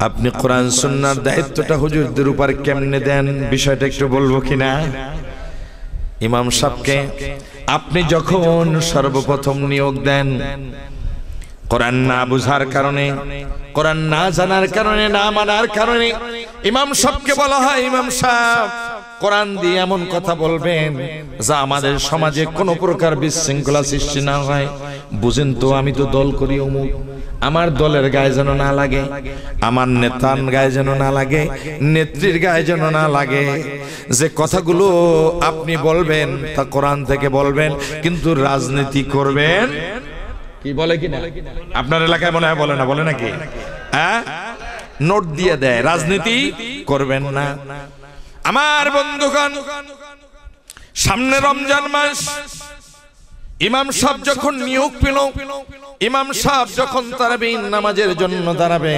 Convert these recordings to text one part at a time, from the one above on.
আপনি কোরআন সুন্নাহর দায়িত্বটা হুজুরদের উপর কেমনে দেন বিষয়টা একটু বলবো কিনা? ইমাম সাহেবকে আপনি যখন সর্বপ্রথম নিয়োগ দেন, কোরআন না বুঝার কারণে, কোরআন না জানার কারণে, না মানার কারণে ইমাম সাহেবকে বলা হয়, ইমাম সাহেব কোরআন দিয়ে এমন কথা বলবেন যা আমাদের সমাজে কোনো প্রকার বিশৃঙ্খলা সৃষ্টি না হয়। বুঝেন তো, আমি তো দল করি অমুক, আমার দলের গায়ে যেন না লাগে, আমার নেতার গায়ে যেন না লাগে, নেত্রীর গায়ে যেন না লাগে। যে কথাগুলো আপনি বলবেন তা কোরআন থেকে বলবেন, কিন্তু রাজনীতি করবেন কি বলে কিনা আপনার এলাকায় মনে হয় বলে না, বলে নাকি? হ্যাঁ, নোট দিয়ে দেয়, রাজনীতি করবেন না। আমার বন্ধুগণ, সামনে রমজান মাস, ইমাম সাহেব যখন নিয়োগ পেল, ইমাম সাহেব যখন তারাবির নামাজের জন্য দাঁড়াবে,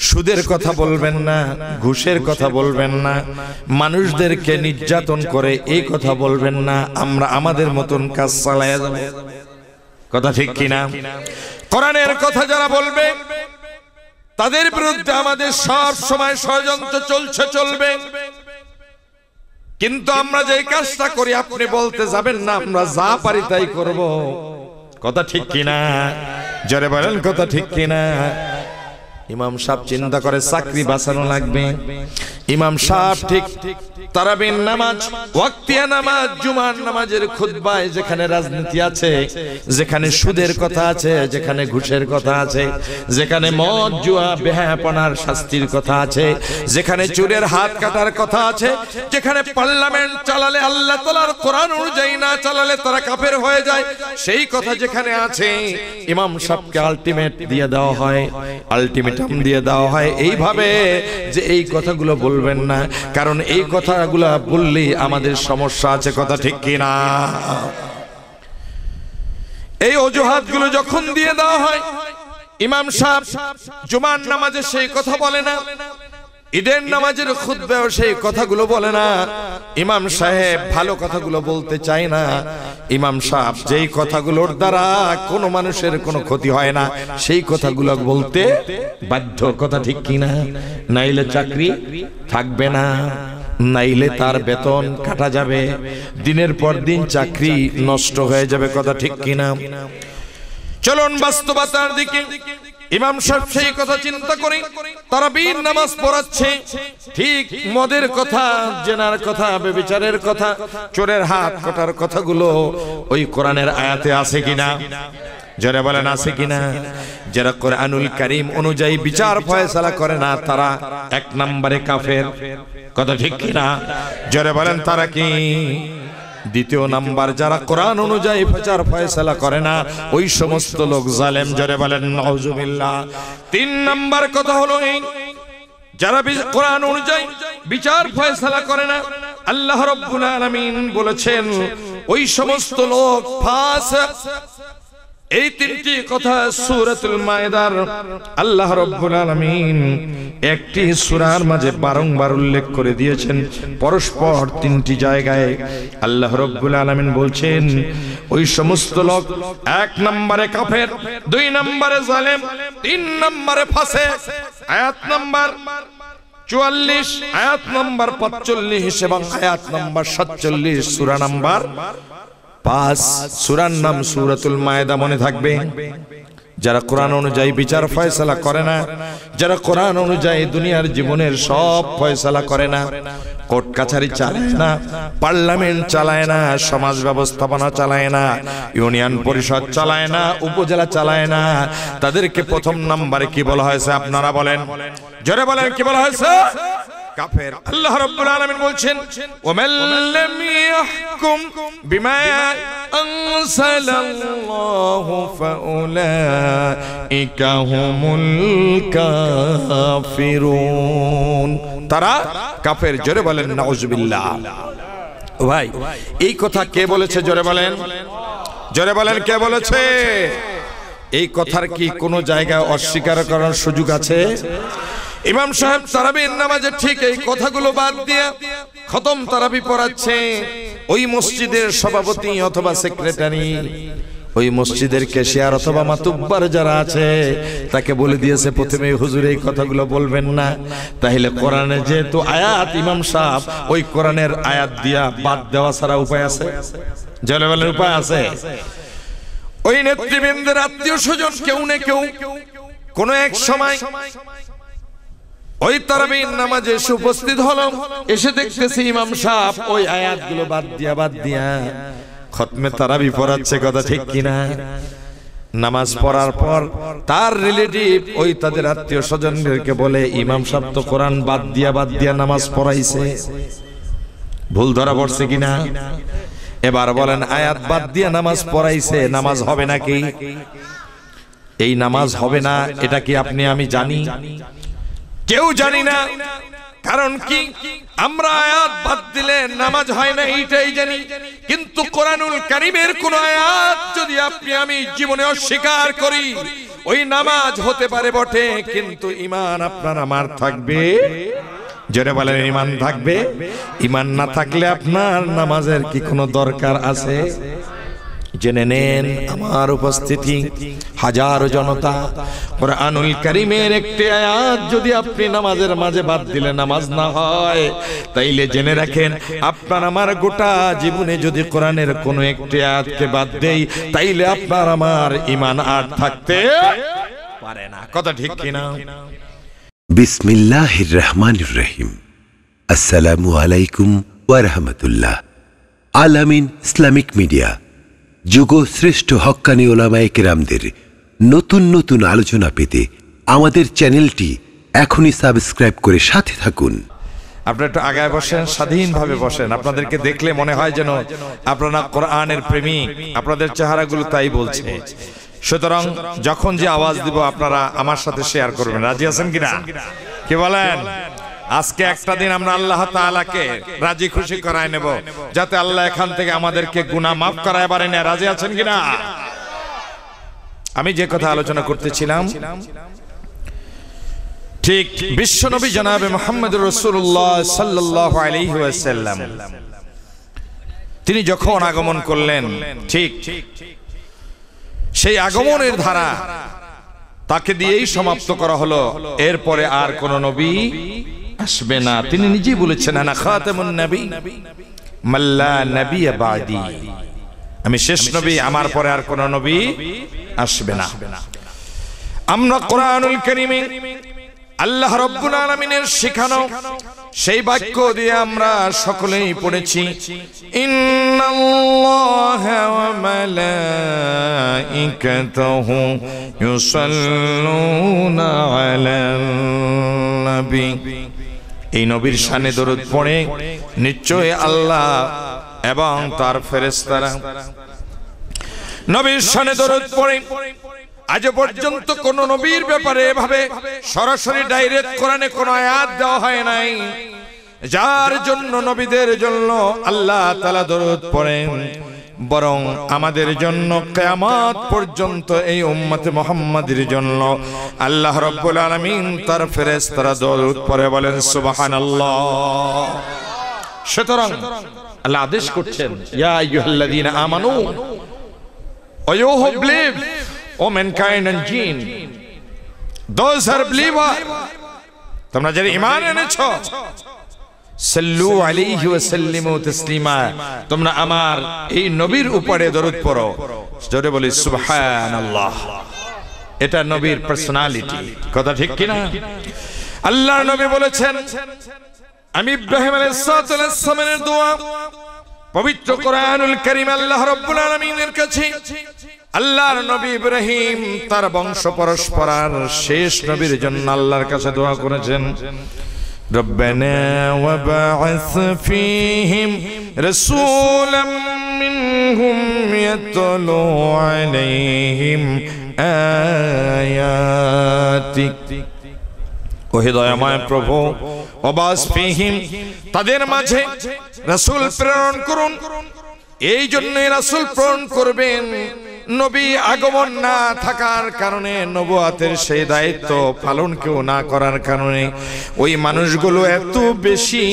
সুদের কথা বলবেন না, ঘুষের কথা বলবেন না, মানুষদেরকে নির্যাতন করে এই কথা বলবেন না। আমরা আমাদের মতন কাজ চালায়া যাব, কথা ঠিক কিনা? কোরআনের কথা যারা বলবে তাদের বিরুদ্ধে আমাদের সব সময় ষড়যন্ত্র চলবে। কিন্তু আমরা যে কাজটা করি আপনি বলতে যাবেন না, আমরা যা পারি তাই করব, কথা ঠিক কিনা? জোরে বলেন, কথা ঠিক কিনা? ইমাম সাহেব চিন্তা করে চাকরি বাঁচানো লাগবে। ইমাম সাহেব ঠিক তারাবির নামাজ, ওয়াক্তিয়া নামাজ, জুমার নামাজের খুতবায় যেখানে রাজনীতি আছে, যেখানে সুদের কথা আছে, যেখানে ঘুষের কথা আছে, যেখানে মদ জুয়া বেহায়াপনার শাস্তির কথা আছে, যেখানে চোরের হাত কাটার কথা আছে, যেখানে পার্লামেন্ট চালালে আল্লাহ তাআলার কোরআন অনুযায়ী না চালালে তারা কাফের হয়ে যায়, সেই কথা যেখানে আছে ইমাম সাহেবকে আলটিমেট দিয়ে দেওয়া হয়, আলটিমেটাম দিয়ে দেওয়া হয় এইভাবে যে এই কথাগুলো বলবেন না, কারণ এই কথাগুলো বললেই আমাদের সমস্যা আছে, কথা ঠিক কিনা? এই অজুহাতগুলো যখন দিয়ে দেওয়া হয়, ইমাম সাহেব জুমার নামাজে সেই কথা বলে না, ঈদের নামাজের খুতবায়ও সেই কথাগুলো বলে না, ইমাম সাহেব ভালো কথাগুলো বলতে চায় না। ইমাম সাহেব যেই কথাগুলোর দ্বারা কোনো মানুষের কোনো ক্ষতি হয় না সেই কথাগুলো বলতে বাধ্য, কথা ঠিক কিনা? নাইলে চাকরি থাকবে না, নাইলে তার বেতন কাটা যাবে, দিনের পর দিন চাকরি নষ্ট হয়ে যাবে, কথা ঠিক কিনা? চলুন বাস্তবতার দিকে। ইমাম সাহেব সেই কথা চিন্তা করে তারাবির নামাজ পড়াচ্ছে, ঠিক মদের কথা, জেনার কথা, ব্যভিচারের কথা, চোরের হাত কাটার কথাগুলো ওই কোরআনের আয়াতে আছে কিনা? যারা বলেন আছে কিনা? যারা কোরআনুল কারীম অনুযায়ী বিচার ফয়সালা করে না তারা এক নম্বরে কাফের, কথা ঠিক কিনা? যারা বলেন তারা কি? দ্বিতীয় নাম্বার, যারা কোরআন অনুযায়ী বিচার ফয়সালা করে না ওই সমস্ত লোক জালেম, যারা বলেন নাউজুবিল্লাহ। তিন নাম্বার কথা হলো এই, যারা কোরআন অনুযায়ী বিচার ফয়সালা করে না, আল্লাহ রাব্বুল আলামিন বলেছেন ওই সমস্ত লোক ফাসিক। এই তিনটি কথা সূরাতুল মায়েদার আল্লাহ রাব্বুল আলামিন একটি সূরার মাঝে বারংবার উল্লেখ করে দিয়েছেন, পরস্পর তিনটি জায়গায় আল্লাহ রাব্বুল আলামিন বলছেন ওই সমস্ত লোক এক নম্বরে কাফের, দুই নম্বরে জালেম, তিন নম্বরে ফাসিক। আয়াত নাম্বার 44, আয়াত নাম্বার 45 এবং আয়াত নাম্বার 47, সূরা নাম্বার 5, সূরার নাম সূরাতুল মায়েদা, মনে থাকবে। যারা কোরআন অনুযায়ী বিচার ফয়সালা করে না, যারা কোরআন অনুযায়ী দুনিয়ার জীবনের সব ফয়সালা করে না, কোর্ট কাছারি চালায় না, পার্লামেন্ট চালায় না, সমাজ ব্যবস্থাপনা চালায় না, ইউনিয়ন পরিষদ চালায় না, উপজেলা চালায় না, তাদেরকে প্রথম নম্বরে কি বলা হয়েছে আপনারা বলেন? জোরে বলেন, কি বলা হয়েছে? কাফের। আল্লাহ রাব্বুল আলামিন বলছেন ওয়ামান লাম ইয়াহকুম বিমা আনসালাল্লাহু ফাউলাইকা হুমুল কাফিরুন, তারা কাফের। জোরে বলেন নাউজুবিল্লাহ। ভাই এই কথা কে বলেছে? জোরে বলেন, জোরে বলেন, কে বলেছে? এই কথার কি কোনো জায়গায় অস্বীকার করার সুযোগ আছে? ইমাম সাহেব তারাবির নামাজে ঠিক এই কথাগুলো বাদ দিয়ে খতম তারাবি পড়াচ্ছে। ওই মসজিদের সভাপতি অথবা সেক্রেটারি ওই মসজিদের ক্যাশিয়ার অথবা মাতুব্বার যারা আছে তাকে বলে দিয়েছে প্রথমে হুজুর এই কথাগুলো বলবেন না, তাহলে কোরআনে যেহেতু আয়াত, ইমাম সাহেব ওই কোরআনের আয়াত দিয়া বাদ দেওয়া ছাড়া উপায় আছে? জলে বলেন উপায় আছে? ওই নেতৃবৃন্দের আত্মীয় স্বজন কেউ না কেউ কোন এক সময় ওই তারাবির নামাজে এসে উপস্থিত হলো, এসে দেখতেছি ইমাম সাহেব ওই আয়াতগুলো বাদ দিয়া খতমে তারাবি পড়াচ্ছে। কথা ঠিক কিনা? নামাজ পড়ার পর তার রিলেটিভ ওই তাদের আত্মীয় স্বজনদেরকে বলে ইমাম সাহেব তো কোরআন বাদ দিয়া নামাজ পড়াইছে। ভুল ধরা পড়ছে কিনা? এবার বলেন, আয়াত বাদ দিয়া নামাজ পড়াইছে, নামাজ হবে নাকি? এই নামাজ হবে না, এটা কি আপনি আমি জানি? কেউ জানি না। কারণ কি? আমরা আয়াত বাদ দিলে নামাজ হয় না এইটাই জানি, কিন্তু কোরআনুল কারীমের কোন আয়াত যদি আপনি আমি জীবনে অস্বীকার করি, ওই নামাজ হতে পারে বটে, কিন্তু ঈমান আপনার আমার থাকবে। জোরে বলেন, ঈমান থাকবে। ঈমান না থাকলে আপনার নামাজের কি কোনো দরকার আছে? জেনে নেন আমার উপস্থিতি, হাজারো জনতা, কোরআনুল কারীমের একটি আয়াত যদি আপনি নামাজের মাঝে বাদ দিলে নামাজ না হয়, তাইলে জেনে রাখেন আপনার আমার গোটা জীবনে যদি কোরআনের কোনো একটি আয়াতকে বাদ দেই, তাইলে আপনার আমার ঈমান আর থাকতে পারে না। কথা ঠিক কিনা? বিসমিল্লাহির রহমানির রহিম। আসসালামু আলাইকুম ওয়া রাহমাতুল্লাহ। আল-আমিন ইসলামিক মিডিয়া যুগ শ্রেষ্ঠ হক্কানি ওলামায়ে কেরামদের নতুন নতুন আলোচনা পেতে আমাদের চ্যানেলটি এখনই সাবস্ক্রাইব করে সাথে থাকুন। আপনারা একটু আগায় বসেন, স্বাধীনভাবে বসেন। আপনাদেরকে দেখলে মনে হয় যেন আপনারা কোরআনের প্রেমিক, আপনাদের চেহারাগুলো তাই বলছে। সুতরাং যখন যে আওয়াজ দিব আপনারা আমার সাথে শেয়ার করবেন। রাজি আছেন কিনা? কি বলেন? আজকে একটা দিন আমরা আল্লাহ তাআলাকে রাজি খুশি করায় নেব, যাতে আল্লাহ এখান থেকে আমাদেরকে গুনাহ মাফ করায় পারেন। রাজি আছেন কিনা? আমি যে কথা আলোচনা করতেছিলাম, ঠিক বিশ্বনবী জনাবে মুহাম্মদুর রাসূলুল্লাহ সাল্লাল্লাহু আলাইহি ওয়াসাল্লাম তিনি যখন আগমন করলেন, ঠিক সেই আগমনের ধারা তাকে দিয়েই সমাপ্ত করা হলো। এরপরে আর কোন নবী আসবে না। তিনি নিজেই বলেছেন, আনা খাতামুন নবী মাল্লা নবিয়্য বাদি, আমি শেষ নবী, আমার পরে আর কোন নবী আসবে না। আমরা কোরআনুল কারীমে আল্লাহ রাব্বুল আলামিনের শেখানো সেই বাক্য দিয়ে আমরা সকলেই পড়েছি, ইন্নাল্লাহা ওয়া মালাইকাতাহু ইউসাল্লুনা আলান নবী। এই নবীর শানে দরুদ পড়ে নিশ্চয় আল্লাহ এবং তার ফেরেশতারা নবীর শানে দরুদ পড়ে। আজ পর্যন্ত কোন নবীর ব্যাপারে এভাবে সরাসরি ডাইরেক্ট কোরআনে কোন আয়াত দেওয়া হয় নাই, যার জন্য নবীদের জন্য আল্লাহ তাআলা দরুদ পড়েন, বরং আমাদের জন্য কিয়ামত পর্যন্ত এই উম্মতে মুহাম্মাদের জন্য আল্লাহ রাব্বুল আলামিন তার ফেরেশতারা দরুদ পড়ে। বলেন সুবহানাল্লাহ। সুতরাং আল্লাহ আদেশ করছেন, ইয়া আইয়ুহাল্লাযীনা আমানু ওয়া you who believe, O mankind and jinn, those are believer, তোমরা যারা ঈমান এনেছো, সাল্লু আলাইহি ওয়া সাল্লিমু তাসলিমা, তোমরা আমার এই নবীর উপরে দরুদ পড়ো। জোরে বলি সুবহানাল্লাহ। এটা নবীর পার্সোনালিটি। কথা ঠিক কি না? আল্লাহর নবী বলেছেন, আমি ইব্রাহিম আলাইহিস সালামের দোয়া পবিত্র কোরআনুল কারীম আল্লাহ রাব্বুল আলামিনের কাছে আল্লাহর নবী ইব্রাহিম তার বংশ পরস্পরার শেষ নবীর জন্য আল্লাহর কাছে দোয়া করেছেন, রব্বানা ওয়া বা'আস ফীহিম রাসূলাম মিনহুম ইয়াতলু আলাইহিম আয়াতিক। ও দয়াময় প্রভু, ওয়াবাস ফীহিম, তাদের মাঝে রাসূল প্রেরণ করুন। এই জন্য রাসূল প্রেরণ করবেন, নবী আগমন না থাকার কারণে, নবুয়াতের সেই দায়িত্ব পালন কেউ না করার কারণে ওই মানুষগুলো এত বেশি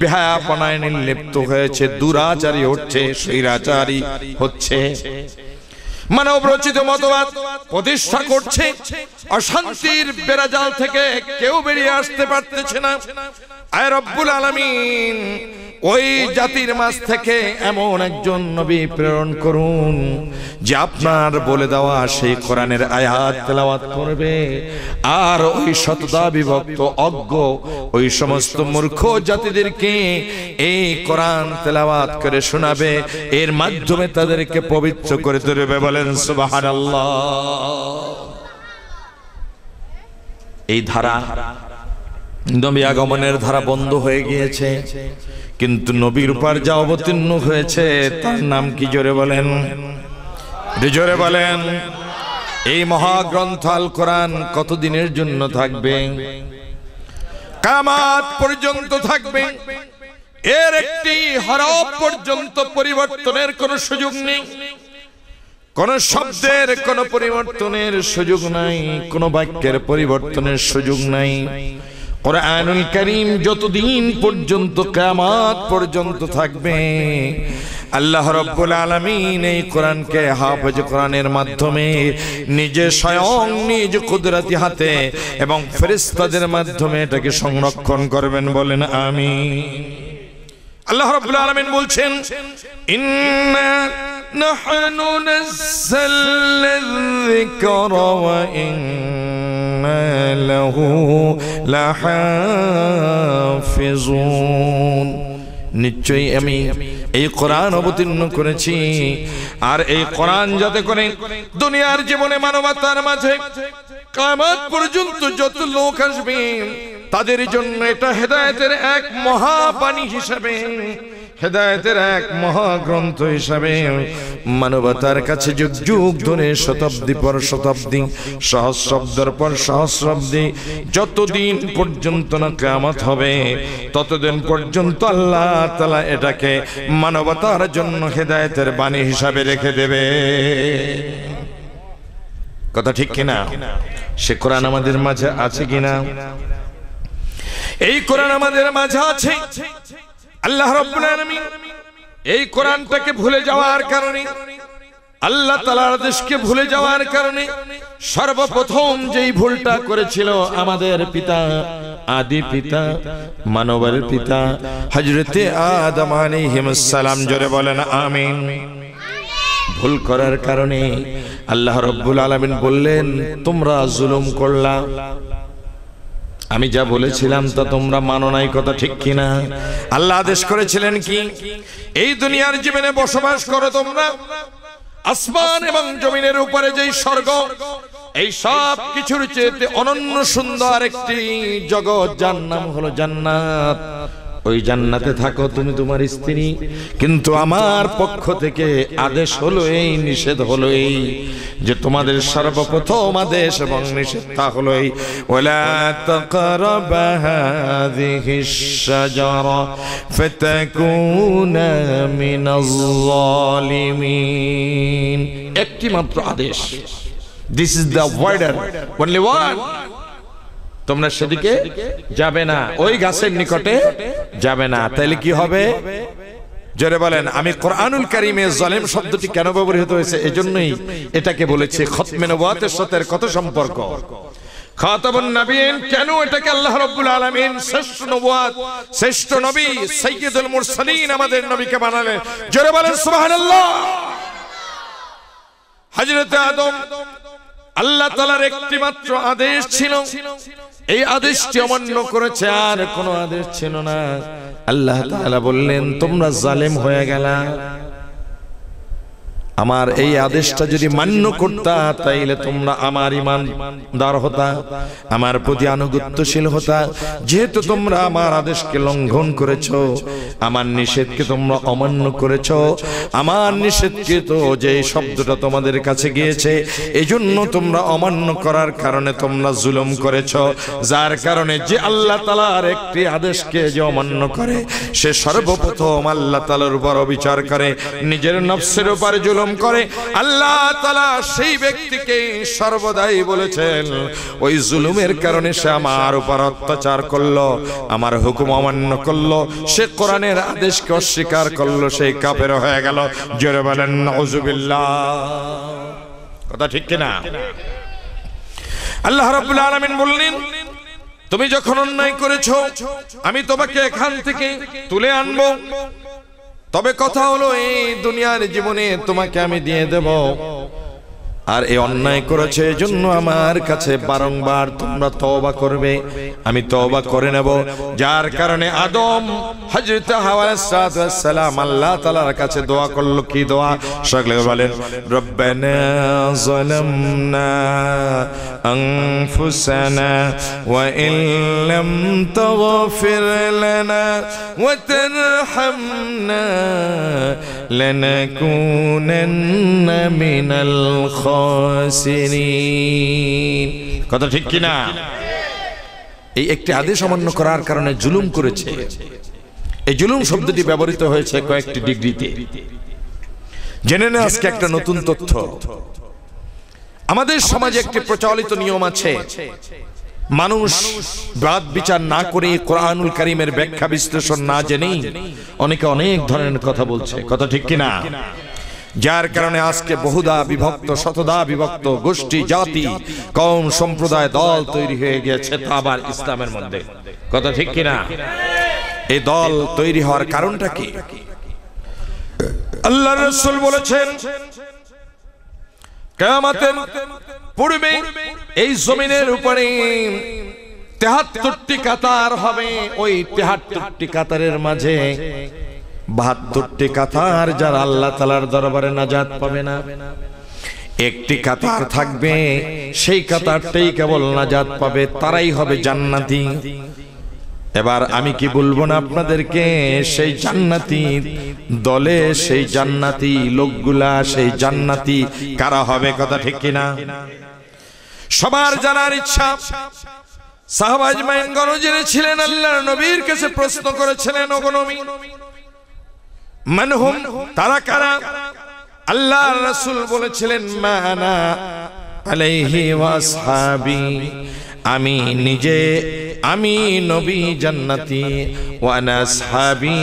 বেহায়াপনায় নির্লিপ্ত হয়েছে, দুরাচারী হচ্ছে, স্বৈরাচারী হচ্ছে। মানব রচিত মতবাদ প্রতিষ্ঠা করছে, অশান্তির বেড়াজাল থেকে কেউ বেরিয়ে আসতে পারতেছে না। আয় রব্বুল আলামিন ওই জাতির মাঝ থেকে এমন একজন নবী প্রেরণ করুন যে আপনার বলে দেওয়া সেই কোরআনের আয়াত তেলাওয়াত করবে, আর ওই শতদা বিভক্ত অজ্ঞ ওই সমস্ত মূর্খ জাতিদেরকে এই কোরআন তেলাওয়াত করে শোনাবে, এর মাধ্যমে তাদেরকে পবিত্র করে তুলবে। বলেন সুবহানাল্লাহ। এই ধারা, নবী আগমনের ধারা বন্ধ হয়ে গিয়েছে, কিন্তু নবীর উপর যা অবতীর্ণ হয়েছে তার নাম কি? জোরে বলেন, জোরে বলেন। এই মহাগ্রন্থ আল কোরআন কতদিনের জন্য থাকবে? কিয়ামত পর্যন্ত থাকবে। এর একটি হরফ পর্যন্ত পরিবর্তনের কোনো সুযোগ নেই, কোন শব্দের কোন পরিবর্তনের সুযোগ নাই, কোন বাক্যের পরিবর্তনের সুযোগ নাই। কোরআনুল কারীম যতদিন পর্যন্ত কিয়ামত পর্যন্ত থাকবে, আল্লাহ রাব্বুল আলামিন এই কোরআনকে হাফেজ কোরআনের মাধ্যমে নিজে স্বয়ং নিজ কুদরতি হাতে এবং ফেরেশতাদের মাধ্যমে এটাকে সংরক্ষণ করবেন। বলেন আমিন। আল্লাহ রাব্বুল আলামিন বলছেন, ইন্না নাহনু নাযালনা যিকরা ওয়া ইন্না লাহু লাহাফিজুন। নিশ্চয়ই আমি এই কোরআন অবতীর্ণ করেছি, আর এই কোরআন যাতে করে দুনিয়ার জীবনে মানবতার মাঝে কিয়ামত পর্যন্ত যত লোক আসবে তাদের জন্য এটা হেদায়েতের এক মহাবাণী হিসাবে, হেদায়েতের এক মহাগ্রন্থ হিসাবে মানবতার কাছে যুগ যুগ ধরে, শতাব্দী পর শতাব্দী, সহস্রাব্দের পর সহস্রাব্দী, যতদিন পর্যন্ত না কিয়ামত হবে ততদিন পর্যন্ত আল্লাহ তাআলা এটাকে মানবতার জন্য হেদায়েতের বাণী হিসাবে রেখে দেবে। কথা ঠিক কিনা? সে কোরআন আমাদের মাঝে আছে কিনা? এই কোরআন আমাদের মাঝে আছে। আল্লাহ রাব্বুল আলামিন এই কোরআনটাকে ভুলে যাওয়ার কারণে, আল্লাহ তাআলার আদেশকে ভুলে যাওয়ার কারণে সর্বপ্রথম যেই ভুলটা করেছিল আমাদের পিতা, আদি পিতা, মানবের পিতা হযরতে আদম আলাইহিস সালাম। জোরে বলেন আমিন। ভুল করার কারণে আল্লাহ রাব্বুল আলামিন বললেন, তোমরা জুলুম করলা, আমি যা বলেছিলাম তা তোমরা মানো নাই। কথা ঠিক কিনা? আল্লাহ আদেশ করেছিলেন কি? এই দুনিয়ার জীবনে বসবাস করো তোমরা, আসমান এবং জমিনের উপরে যেই স্বর্গ, এই সব কিছুর চেয়ে অনন্য সুন্দর একটি জগৎ, যার নাম হলো জান্নাত। ওই জান্নাতে থাকো তুমি, তোমার স্ত্রী। কিন্তু আমার পক্ষ থেকে আদেশ হলো এই, নিষেধ হলো এই, যে তোমাদের সর্বপ্রথম আদেশ এবং নিষেধটা হলো এই, ওয়ালা তাকরাবা হাযিহিশ শাজারা ফাতাকুনা মিনাজ জালিমিন। একটি মাত্র আদেশ, this is the order, only one. তোমরা সেদিকে যাবে না, ওই গাছের নিকটে যাবে না। তাহলে কি হবে? জোরে বলেন। আমি কোরআনুল কারীমে জালেম শব্দটি কেন ব্যবহৃত হয়েছে, এজন্যই এটাকে বলেছে খতমে নবুয়াতের সাথে কত সম্পর্ক। খাতাবুন নবীন কেন এটাকে আল্লাহ রাব্বুল আলামিন শ্রেষ্ঠ নবুয়াত, শ্রেষ্ঠ নবী, সাইয়্যিদুল মুরসালিন আমাদের নবীকে বানালেন। জোরে বলেন সুবহানাল্লাহ। হযরত আদম, আল্লাহ তাআলার একটি মাত্র আদেশ ছিল, এই আদেশটি অমান্য করেছে, আর কোনো আদেশ ছিল না। আল্লাহ তাআলা বললেন, তোমরা জালেম হয়ে গেলা। আমার এই আদেশটা যদি মান্য করতা তাইলে তোমরা আমার ঈমানদার হতা, আমার প্রতি আনুগত্যশীল হতা। যেহেতু তোমরা আমার আদেশকে লঙ্ঘন করেছো, আমার নিষেধকে তোমরা অমান্য করেছো, আমার নিষেধকৃত যে শব্দটা তোমাদের কাছে গিয়েছে এজন্য তোমরা অমান্য করার কারণে তোমরা জুলুম করেছো। যার কারণে যে আল্লাহ তাআলার একটি আদেশকে যে অমান্য করে সে সর্বপ্রথম আল্লাহ তাআলার উপর অবিচার করে, নিজের নফসের উপর জুলুম করে। আল্লাহ তাআলা সেই ব্যক্তিকে সর্বদাই বলেছেন, ওই জুলুমের কারণে সে আমার উপর অত্যাচার করলো, আমার হুকুম অমান্য করলো, সে কোরআনের আদেশকে অস্বীকার করলো, সেই কাফের হয়ে গেল। জোরে বলেন নাউজুবিল্লাহ। কথা ঠিক কিনা? আল্লাহ রাব্বুল আলামিন বললেন, তুমি যখন অন্যায় করেছো আমি তোমাকে এখান থেকে তুলে আনবো, তবে কথা হলো এই দুনিয়ার জীবনে তোমাকে আমি দিয়ে দেব। আর এই অন্যায় করেছে এজন্য আমার কাছে বারংবার তোমরা তওবা করবে, আমি তওবা করে নেব। যার কারণে আদম হযরত হাওয়া আলাইহিস সালাম আল্লাহ তাআলার কাছে দোয়া করলো, কি দোয়া? সকলে বলেন, রব্বানা যালামনা আনফুসানা ওয়া ইল্লাম তাগফির লানা ওয়া তারহামনা লানাকুনান্না মিনাল খাসিরিন। কথা ঠিক কিনা? এই একটি আদেশ অমান্য করার কারণে জুলুম করেছে। এই জুলুম শব্দটি ব্যবহৃত হয়েছে কয়েকটি ডিগ্রিতে। জেনে নেন আজকে একটা নতুন তথ্য। আমাদের সমাজে একটি প্রচলিত নিয়ম আছে, মানুষ বাদ বিচার না করে কোরআনুল কারীমের ব্যাখ্যা বিশ্লেষণ না জেনেই অনেকে অনেক ধরনের কথা বলছে। কথা ঠিক কিনা? যার কারণে আজকে বহুদা বিভক্ত, শতদা বিভক্ত গোষ্ঠী, জাতি, কওম, সম্প্রদায়, দল তৈরি হয়ে গেছে, তা আবার ইসলামের মধ্যে। কথা ঠিক কিনা? এই দল তৈরি হওয়ার কারণটা কি? আল্লাহর রাসূল বলেছেন, কিয়ামতের পূর্বে এই জমিনের উপরে ৭৩টি কাতার হবে। ওই ৭৩টি কাতারের মাঝে ৭২টি কাতার যারা আল্লাহ তাআলার দরবারে নাজাত পাবে না। একটি কাতার থাকবে, সেই কাতারটাই কেবল নাজাত পাবে, তারাই হবে জান্নাতি। এবার আমি কি বলবো না আপনাদেরকে, সেই জান্নাতি দলে সেই জান্নাতি লোকগুলা, সেই জান্নাতি কারা হবে? কথা ঠিক কিনা? সবার জানার ইচ্ছা। সাহাবা আজমাইন গণ জেনেছিলেন, আল্লাহর নবীর কাছে প্রশ্ন করেছিলেন, ওগো নবী, মানহুম, তারা কারা? আল্লাহর রাসূল বলেছিলেন, মা আনা আলাইহি ওয়া আসহাবি, আমি নিজে, আমি নবী জান্নাতি, ওয়া আনা আসহাবি,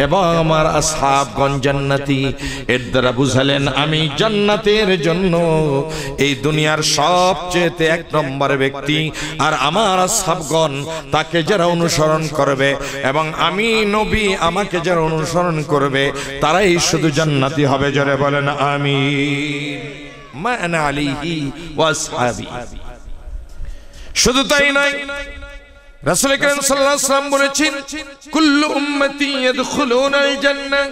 এবং আমার আসহাবগণ জান্নাতি। এর দ্বারা বুঝালেন আমি জান্নাতের জন্য এই দুনিয়ার সবচেয়ে এক নম্বর ব্যক্তি, আর আমার আসহাবগণ তাকে যারা অনুসরণ করবে, এবং আমি নবী আমাকে যারা অনুসরণ করবে, তারাই শুধু জান্নাতি হবে। জোরে বলেন আমিন। মা আনা আলাইহি ওয়া আসহাবি। শুধু তাই নয়, রাসূল কারীম সাল্লাল্লাহু আলাইহি ওয়াসাল্লাম বলেছেন, কুল্লু উম্মতি ইয়াদখুলুনাল জান্নাহ,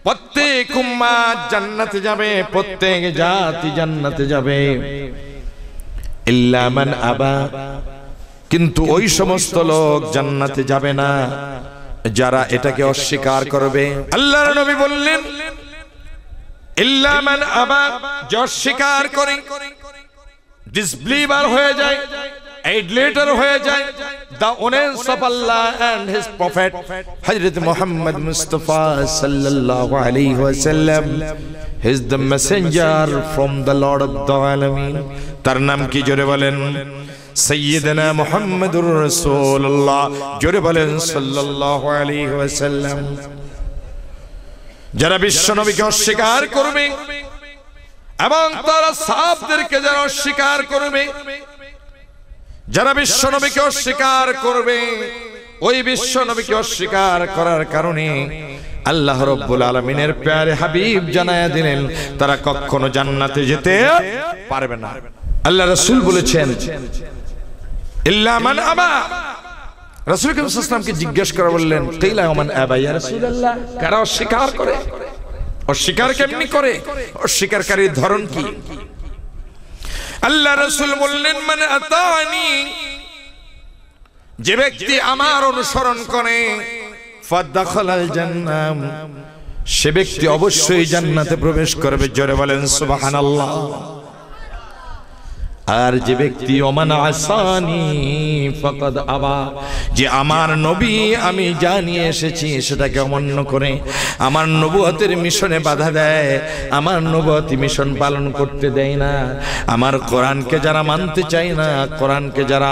প্রত্যেক উম্মত জান্নাতে যাবে, প্রত্যেক জাতি জান্নাতে যাবে, ইল্লা মান আবা, কিন্তু ওই সমস্ত লোক জান্নাতে যাবে না যারা এটাকে অস্বীকার করবে। আল্লাহর নবী বললেন, ইল্লা মান আবা, যে অস্বীকার করে, ডিসবিলিভার হয়ে যায়, idolater হয়ে যায়, the honest of Allah and his prophet Hazrat Muhammad Mustafa sallallahu alaihi wasallam, he is the messenger from the Lord of the Alamin. তার নাম কি? জোরে বলেন সাইয়্যিদনা মুহাম্মাদুর রাসূলুল্লাহ। জোরে বলেন সাল্লাল্লাহু আলাইহি ওয়াসাল্লাম। যারা বিশ্ব নবীকে অস্বীকার করবে এবং তারা সাহাবদেরকে যারা অস্বীকার করবে, যারা বিশ্ব নবীকে অস্বীকার করবে, ওই বিশ্ব নবীকে অস্বীকার করার কারণে আল্লাহ রাব্বুল আলামিনের প্যারে হাবিব জানায়া দিলেন, তারা কখনো জান্নাতে যেতে পারবে না। আল্লাহ রাসূল বলেছেন, ইল্লা মান আবা। রাসূল কারীম সাল্লাল্লাহু আলাইহি ওয়াসাল্লামকে জিজ্ঞেস করে বললেন, কিলা মান আবা ইয়া রাসূলুল্লাহ, কারা অস্বীকার করে? অস্বীকার কেমনি করে? অস্বীকারীর ধরন কি? আল্লাহ রাসূল বললেন, মান আতানি, যে ব্যক্তি আমার অনুসরণ করে, ফাদাখালাল জান্নাহ, সে ব্যক্তি অবশ্যই জান্নাতে প্রবেশ করবে। জোরে বলেন সুবহানাল্লাহ। আর যে ব্যক্তি ওমান আসানি ফাকাদ আবা, যে আমার নবী আমি জানিয়ে এসেছি সেটাকে অমান্য করে, আমার নবুয়তের মিশনে বাধা দেয়, আমার নবুয়তি মিশন পালন করতে দেয় না, আমার কোরআনকে যারা মানতে চায় না, কোরআনকে যারা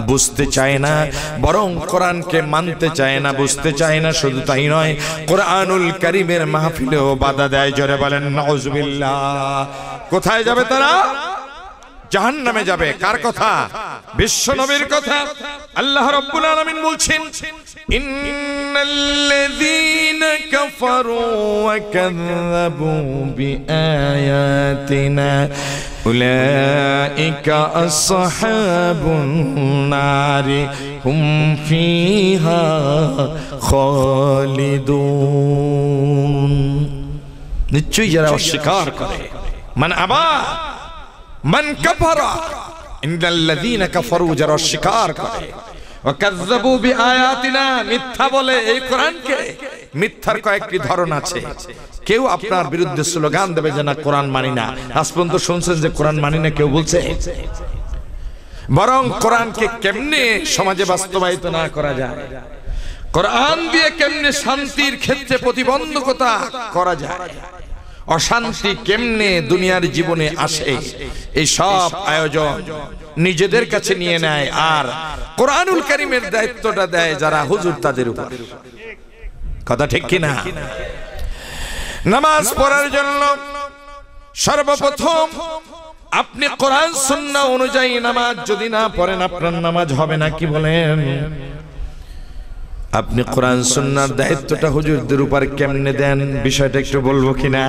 বুঝতে চায় না, বরং কোরআনকে মানতে চায় না, বুঝতে চায় না, শুধু তাই নয়, কোরআনুল কারীমের মাহফিলেও বাধা দেয়। জোরে বলেন নাউজুবিল্লাহ। কোথায় যাবে তারা? জাহান্নামে যাবে। কার কথা? বিশ্ব নবীর কথা। আল্লাহ রাব্বুল আলামিন বলছেন, ইন্নাল্লাযীনা কাফারু ওয়া কাযযাবু বিআয়াতিনা উলাইকা আসহাবুন নারি হুম ফিহা খালিদুন। নিশ্চয়ই যারা অস্বীকার করে, মান আবা মান কাফারা, ইন্নাল্লাযীনা কাফারু, যারা অস্বীকার করে, ওয়া কাযযাবু বিআয়াতিনা, মিথ্যা বলে এই কোরআনকে। মিথ্যার কয়েকটি ধরন আছে। কেউ আপনার বিরুদ্ধে স্লোগান দেবে যে না কোরআন মানি না। আজ পর্যন্ত শুনছেন যে কোরআন মানি না কেউ বলছে? বরং কোরআনকে কেমনে সমাজে বাস্তবায়িত না করা যায়, কোরআন দিয়ে কেমনে শান্তির ক্ষেত্রে প্রতিবন্ধকতা করা যায়, অশান্তি কেমনে দুনিয়ার জীবনে আসে, এই সব আয়োজন নিজেদের কাছে নিয়ে নেয়। আর কোরআনুল কারীমের দায়িত্বটা দেয় যারা হুজুর তাদের উপর। কথা ঠিক কিনা? নামাজ পড়ার জন্য সর্বপ্রথম আপনি কোরআন সুন্নাহ অনুযায়ী নামাজ যদি না পড়েন আপনার নামাজ হবে না। কি বলেন? আপনি কোরআন সুন্নাহর দায়িত্বটা হুজুরদের উপর কেমনে দেন বিষয়টা একটু বলবো কিনা?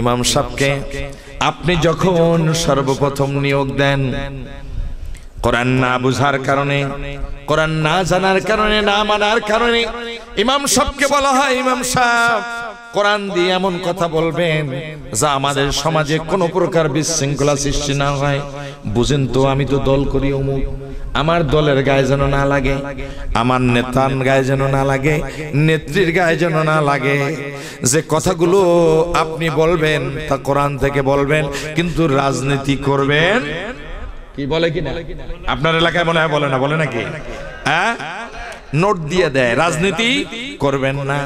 ইমাম সাহেবকে আপনি যখন সর্বপ্রথম নিয়োগ দেন, কোরআন না বুঝার কারণে, কোরআন না জানার কারণে, না মানার কারণে ইমাম সাহেবকে বলা হয়, ইমাম সাহেব কোরআন দিয়ে এমন কথা বলবেন যা আমাদের সমাজে কোনো প্রকার বিশৃঙ্খলা সৃষ্টি না হয়। বুঝেন তো, আমি তো দল করি অমুক, আমার দলের গায়ে যেন না লাগে, আমার নেতার গায়ে যেন না লাগে, নেত্রীর গায়ে যেন না লাগে। যে কথাগুলো আপনি বলবেন তা কোরআন থেকে বলবেন, কিন্তু রাজনীতি করবেন। কি বলে কিনা? আপনার এলাকায় মনে হয় বলে না, বলে নাকি? হ্যাঁ, নোট দিয়ে দেয়, রাজনীতি করবেন না।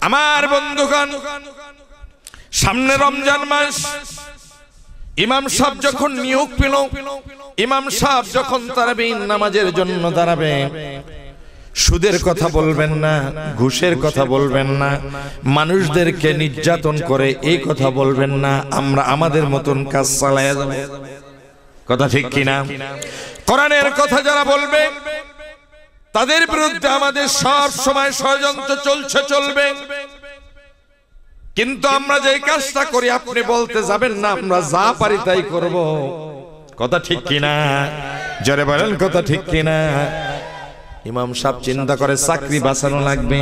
আমার বন্ধুগণ, সামনে রমজান মাস, ইমাম সাহেব যখন নিয়োগ পেল, ইমাম সাহেব যখন তারাবির নামাজের জন্য দাঁড়াবে, সুদের কথা বলবেন না, ঘুষের কথা বলবেন না, মানুষদেরকে নির্যাতন করে এই কথা বলবেন না। আমরা আমাদের মতন কাজ চালায়া যাব। কথা ঠিক কিনা? কোরআনের কথা যারা বলবে তাদের বিরুদ্ধে আমাদের সব সময় ষড়যন্ত্র চলছে, চলবে। কিন্তু আমরা যে কাজটা করি আপনি বলতে যাবেন না, আমরা যা পারি তাই করব। কথা ঠিক কিনা? জোরে বলেন কথা ঠিক কিনা? ইমাম সাহেব চিন্তা করে চাকরি বাঁচানো লাগবে।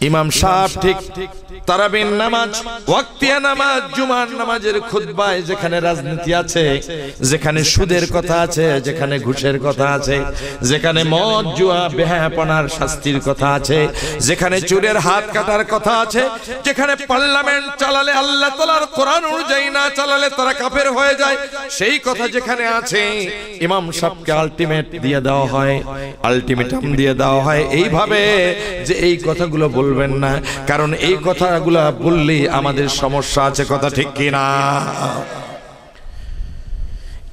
ইমাম সাহেব ঠিক তারাবির নামাজ, ওয়াক্তিয়া নামাজ, জুমার নামাজের খুতবায় যেখানে রাজনীতি আছে, যেখানে সুদের কথা আছে, যেখানে ঘুষের কথা আছে, যেখানে মদ জুয়া বেহায়াপনার শাস্তির কথা আছে, যেখানে চোরের হাত কাটার কথা আছে, যেখানে পার্লামেন্ট চালালে আল্লাহ তাআলার কোরআন অনুযায়ী না চালালে তারা কাফের হয়ে যায়, সেই কথা যেখানে আছে ইমাম সাহেবকে আলটিমেট দিয়ে দেওয়া হয়, আলটিমেটাম দিয়ে দেওয়া হয় এইভাবে যে এই কথাগুলো বলবেন না, কারণ এই কথাগুলো বললে আমাদের সমস্যা আছে। কথা ঠিক কিনা?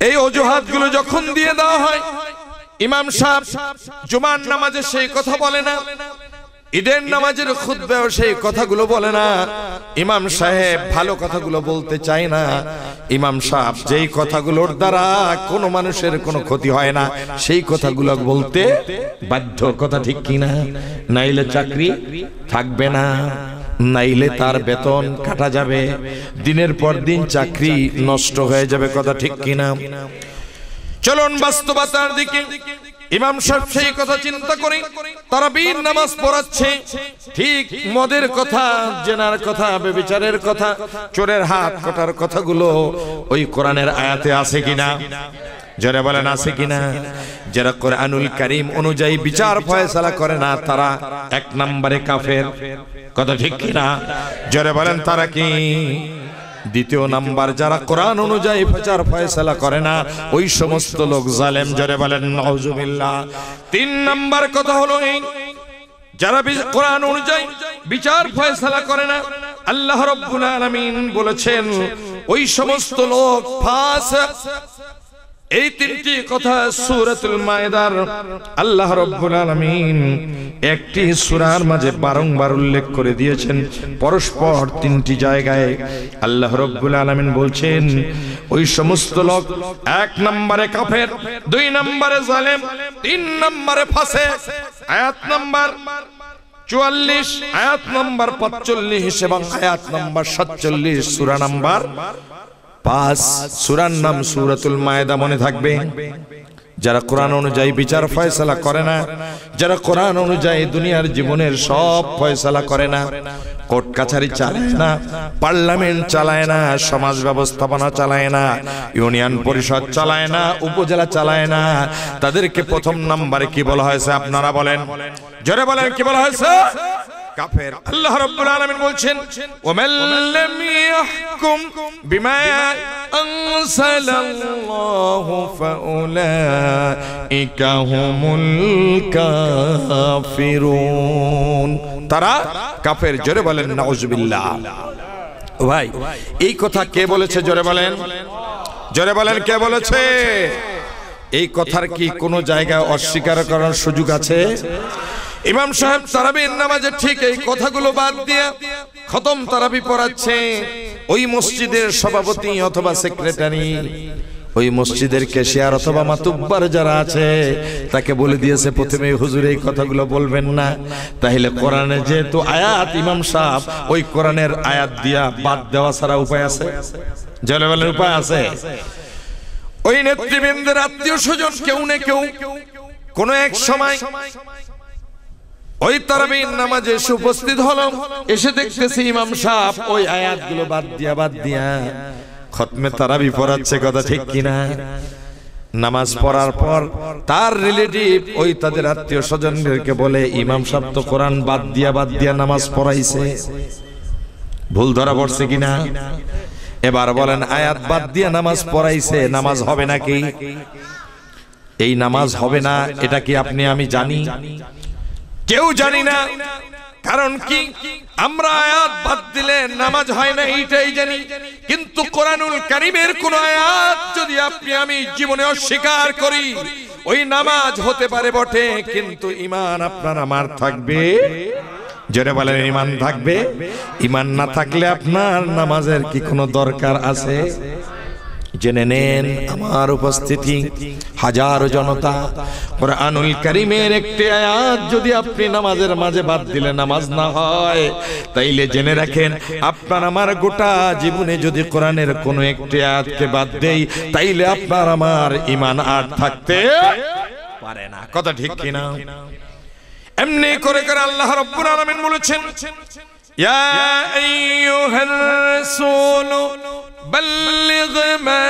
এই অজুহাতগুলো যখন দিয়ে দেওয়া হয়, ইমাম সাহেব জুমার নামাজে সেই কথা বলে না, ঈদের নামাজের খুতবায় সেই কথাগুলো বলে না, ইমাম সাহেব ভালো কথাগুলো বলতে চায় না। ইমাম সাহেব যেই কথাগুলোর দ্বারা কোনো মানুষের কোনো ক্ষতি হয় না সেই কথাগুলো বলতে বাধ্য। কথা ঠিক কিনা? নাইলে চাকরি থাকবে না, নাইলে তার বেতন কাটা যাবে, দিনের পর দিন চাকরি নষ্ট হয়ে যাবে। কথা ঠিক কিনা? চলুন বাস্তবতার দিকে। ইমাম সাহেব সেই কথা চিন্তা করে তারাবির নামাজ পড়াচ্ছে, ঠিক মদের কথা, জেনার কথা, ব্যভিচারের কথা, চোরের হাত কাটার কথাগুলো ওই কোরআনের আয়াতে আছে কিনা? যারা বলেন আছে কিনা? যারা কোরআনুল কারীম অনুযায়ী বিচার ফয়সালা করে না তারা এক নম্বরে কাফের। কথা ঠিক কিনা? যারা বলেন তারা কি? দ্বিতীয় নাম্বার, যারা কোরআন অনুযায়ী বিচার ফয়সালা করে না ওই সমস্ত লোক জালেম। যারা বলেন নাউজুবিল্লাহ। তিন নাম্বার কথা হলো এই, যারা কোরআন অনুযায়ী বিচার ফয়সালা করে না, আল্লাহ রাব্বুল আলামিন বলেছেন ওই সমস্ত লোক ফাসিক। এই তিনটি কথা সূরাতুল মায়েদার আল্লাহ রাব্বুল আলামিন একটি সূরার মাঝে বারংবার উল্লেখ করে দিয়েছেন। পরস্পর তিনটি জায়গায় আল্লাহ রাব্বুল আলামিন বলছেন ওই সমস্ত লোক, এক নম্বরে কাফের, দুই নম্বরে জালেম, তিন নম্বরে ফাসিক। আয়াত নাম্বার 44, আয়াত নাম্বার 45 এবং আয়াত নাম্বার 47, সূরা নাম্বার 5। সূরার নাম সূরাতুল মায়েদা, মনে থাকবে। যারা কোরআন অনুযায়ী বিচার ফয়সালা করে না, যারা কোরআন অনুযায়ী দুনিয়ার জীবনের সব ফয়সালা করে না, কোর্ট কাছারি চালায় না, পার্লামেন্ট চালায় না, সমাজ ব্যবস্থাপনা চালায় না, ইউনিয়ন পরিষদ চালায় না, উপজেলা চালায় না, তাদেরকে প্রথম নম্বরে কি বলা হয়েছে আপনারা বলেন, জোরে বলেন, কি বলা হয়েছে? কাফের। আল্লাহ রাব্বুল আলামিন বলছেন ওয়ামান লাম ইয়াহকুম বিমা আনসালাল্লাহু ফাউলাইকা হুমুল কাফিরুন। তারা কাফের। জোরে বলেন নাউজুবিল্লাহ। ভাই এই কথা কে বলেছে? জোরে বলেন, জোরে বলেন, কে বলেছে? এই কথার কি কোনো জায়গায় অস্বীকার করার সুযোগ আছে? ইমাম সাহেব তারাবির নামাজে ঠিক এই কথাগুলো বাদ দিয়ে খতম তারাবি পড়াচ্ছে। ওই মসজিদের সভাপতি অথবা সেক্রেটারি, ওই মসজিদের ক্যাশিয়ার অথবা মাতুব্বার যারা আছে, তাকে বলে দিয়েছে প্রথমে হুজুর এই কথাগুলো বলবেন না। তাহলে কোরআনে যেহেতু আয়াত, ইমাম সাহেব ওই কোরআনের আয়াত দিয়া বাদ দেওয়া ছাড়া উপায় আছে? জলে বলেন উপায় আছে? ওই নেতৃবৃন্দের আত্মীয় স্বজন কেউ না কেউ কোন এক সময় ওই তারাবির নামাজে এসে উপস্থিত হলো, এসে দেখতেছি ইমাম সাহেব ওই আয়াতগুলো বাদ দিয়া খতমে তারাবি পড়াচ্ছে। কথা ঠিক কিনা? নামাজ পড়ার পর তার রিলেটিভ ওই তাদের আত্মীয় স্বজনদেরকে বলে ইমাম সাহেব তো কোরআন বাদ দিয়া নামাজ পড়াইছে। ভুল ধরা পড়ছে কিনা? এবার বলেন আয়াত বাদ দিয়া নামাজ পড়াইছে, নামাজ হবে নাকি? এই নামাজ হবে না, এটা কি আপনি আমি জানি? কেউ জানি না। কারণ কি? আমরা আয়াত বাদ দিলে নামাজ হয় না এইটাই জানি, কিন্তু কোরআনুল কারীমের কোন আয়াত যদি আপনি আমি জীবনে অস্বীকার করি, ওই নামাজ হতে পারে বটে, কিন্তু ঈমান আপনার আমার থাকবে। জোরে বলেন ঈমান থাকবে। ঈমান না থাকলে আপনার নামাজের কি কোনো দরকার আছে? জেনে নেন আমার উপস্থিতি, হাজারো জনতা, কোরআনুল কারীমের একটি আয়াত যদি আপনি নামাজের মাঝে বাদ দিলে নামাজ না হয়, তাইলে জেনে রাখেন আপনার আমার গোটা জীবনে যদি কোরআনের কোনো একটি আয়াতকে বাদ দেই, তাইলে আপনার আমার ঈমান আর থাকতে পারে না। কথা ঠিক কিনা? এমনি করে করে আল্লাহ রাব্বুল আলামিন বলেছেন ইয়া আইয়ুহার রাসূল বাল্লিগ মা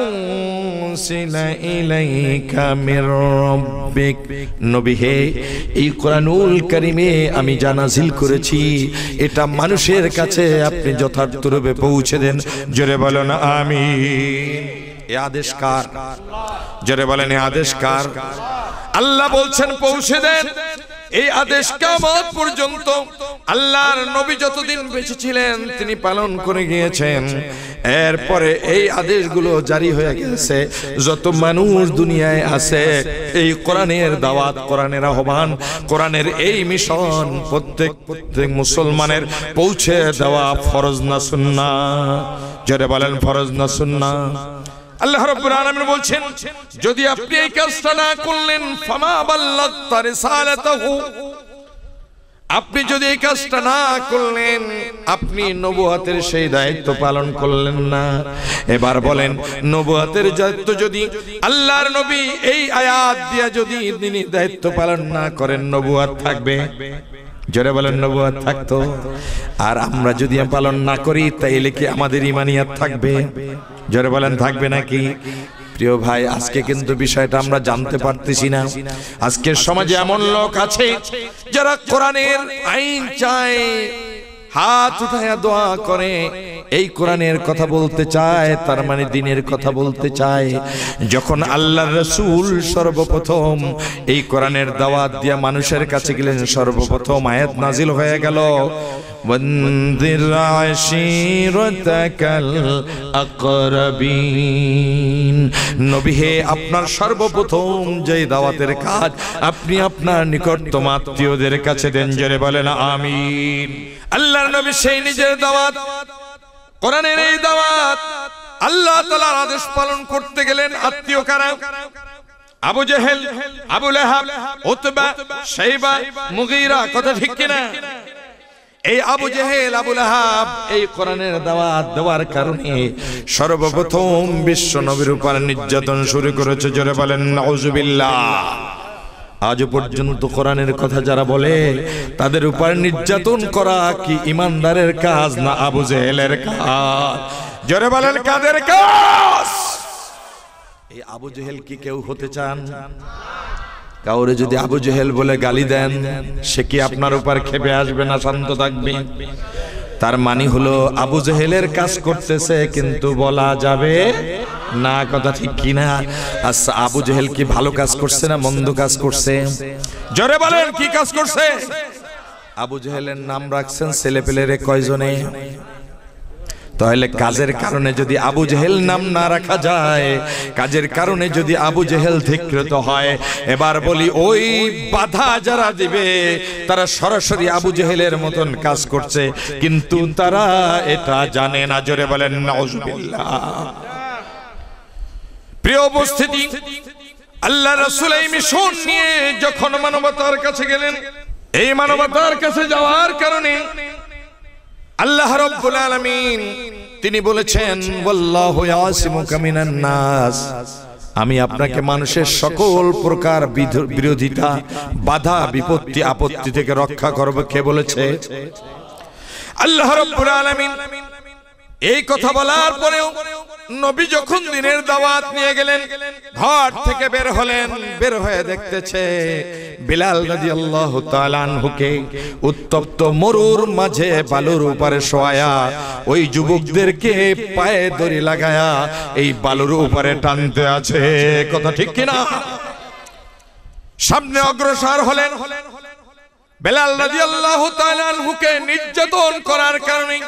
উনসিলা ইলাইকা মির রাব্বিক। নবী হে, এই কোরআনুল কারীমে আমি যা নাযিল করেছি এটা মানুষের কাছে আপনি যথার্থরূপে পৌঁছে দেন। জোরে বলেন আমিন। এই আদেশ কার? জোরে বলেন এই আদেশ কার? আল্লাহ বলছেন পৌঁছে দেন। এই আদেশ কিয়ামত পর্যন্ত আল্লাহর নবী যতদিন বেঁচে ছিলেন তিনি পালন করে গিয়েছেন। এরপরে এই আদেশগুলো জারি হয়ে গেছে। যত মানুষ দুনিয়ায় আছে, এই কোরআনের দাওয়াত, কোরআনের আহ্বান, কোরআনের এই মিশন প্রত্যেক মুসলমানের পৌঁছে দেওয়া ফরজ না সুন্নাহ? যারা বলেন ফরজ না সুন্নাহ? আল্লাহ রাব্বুল আলামিন বলছেন যদি আপনি এই কাজটা না করলেন, ফামা বাল্লাগতা রিসালাতাহু, আপনি যদি এই কাজটা না করলেন, আপনি নবুয়তের সেই দায়িত্ব পালন করলেন না। এবার বলেন নবুয়তের দায়িত্ব যদি আল্লাহর নবী এই আয়াত দিয়া যদি তিনি দায়িত্ব পালন না করেন, নবুয়ত থাকবে? জোরে বলেন নবুয়ত থাকতো? আর আমরা যদি পালন না করি, তাইলে কি আমাদের ঈমানিয়াত থাকবে? জোরে বলেন থাকবে নাকি? প্রিয় ভাই, আজকে কিন্তু বিষয়টা আমরা জানতে পারতেছি না। আজকের সমাজে এমন লোক আছে যারা কোরআনের আইন চায়, হাত উঠায়া দোয়া করে, এই কোরআনের কথা বলতে চায়, তার মানে দ্বীনের কথা বলতে চায়। যখন আল্লাহর রাসূল সর্বপ্রথম এই কোরআনের দাওয়াত দিয়ে মানুষের কাছে গেলেন, সর্বপ্রথম আয়াত নাজিল হয়ে গেল, ওয়ানদির আশীরাতাকাল আকরাবিন। নবী হে, আপনার সর্বপ্রথম যে দাওয়াতের কাজ আপনি আপনার নিকটতম আত্মীয়দের কাছে দেন। জোরে বলেন আমিন। আল্লাহর নবী সেই নিজের দাওয়াত, কোরআনের এই দাওয়াত আল্লাহ তাআলার আদেশ পালন করতে গেলেন। আত্মীয় কারা? আবু জেহেল, আবু লাহাব, উতবা, শাইবা, মুগীরা। কথা ঠিক কিনা? এই আবু জেহেল, আবু লাহাব এই কোরআনের দাওয়াত দেওয়ার কারণে সর্বপ্রথম বিশ্ব নবীর উপর নির্যাতন শুরু করেছে। জোরে বলেন নাউজুবিল্লাহ। আজ পর্যন্ত কোরআনের কথা যারা বলে তাদের উপর নির্যাতন করা কি ইমানদারের কাজ না আবু জেহেলের কাজ? জোরে বলেন কাদের কাজ? এই আবু জেহেল কি কেউ হতে চান? কাউরে যদি আবু জেহেল বলে গালি দেন, সে কি আপনার উপর ক্ষেপে আসবে না শান্ত থাকবে? তার মানে হলো আবু জেহেলের কাজ করতেছে কিন্তু বলা যাবে না। কথা ঠিক কিনা? আচ্ছা, আবু জেহেল কি ভালো কাজ করছে না মন্দ কাজ করছে? জোরে বলেন কি কাজ করছে? আবু জেহেলের নাম রাখছেন ছেলেপেলেরে কয়জনে? তাহলে কাজের কারণে যদি আবু জেহেল নাম না রাখা যায়, কাজের কারণে যদি আবু জেহেল ধিক্কৃত হয়, এবার বলি ওই বাধা যারা দিবে তারা সরাসরি আবু জেহেলের মতন কাজ করছে, কিন্তু তারা এটা জানে না। জোরে বলেন নাউজুবিল্লাহ। প্রিয় উপস্থিতি, আল্লাহ রাসূল এই মিশন নিয়ে যখন মানবতার কাছে গেলেন, এই মানবতার কাছে যাওয়ার কারণে আল্লাহ রাব্বুল আলামিন তিনি বলেছেন, ওয়াল্লাহু ইয়াসিমুকা মিনান নাস, আমি আপনাকে মানুষের সকল প্রকার বিরোধিতা, বাধা, বিপত্তি, আপত্তি থেকে রক্ষা করব। কে বলেছে? আল্লাহ রাব্বুল আলামিন। এই কথা বলার পরেও নবী যখন দ্বীনের দাওয়াত নিয়ে গেলেন, ঘর থেকে বের হলেন, বের হয়ে দেখতেছে বিলাল রাদিয়াল্লাহু তাআলা আনহুকে উত্তপ্ত মরুর মাঝে বালুর উপরে শোয়ায়া ওই যুবকদেরকে পায়ে দড়ি লাগায়া এই বালুর উপরে টানতে আছে। কথা ঠিক কিনা? সামনে অগ্রসর হলেন। বিলাল রাদিয়াল্লাহু তাআলা আনহুকে নির্যাতন করার কারণে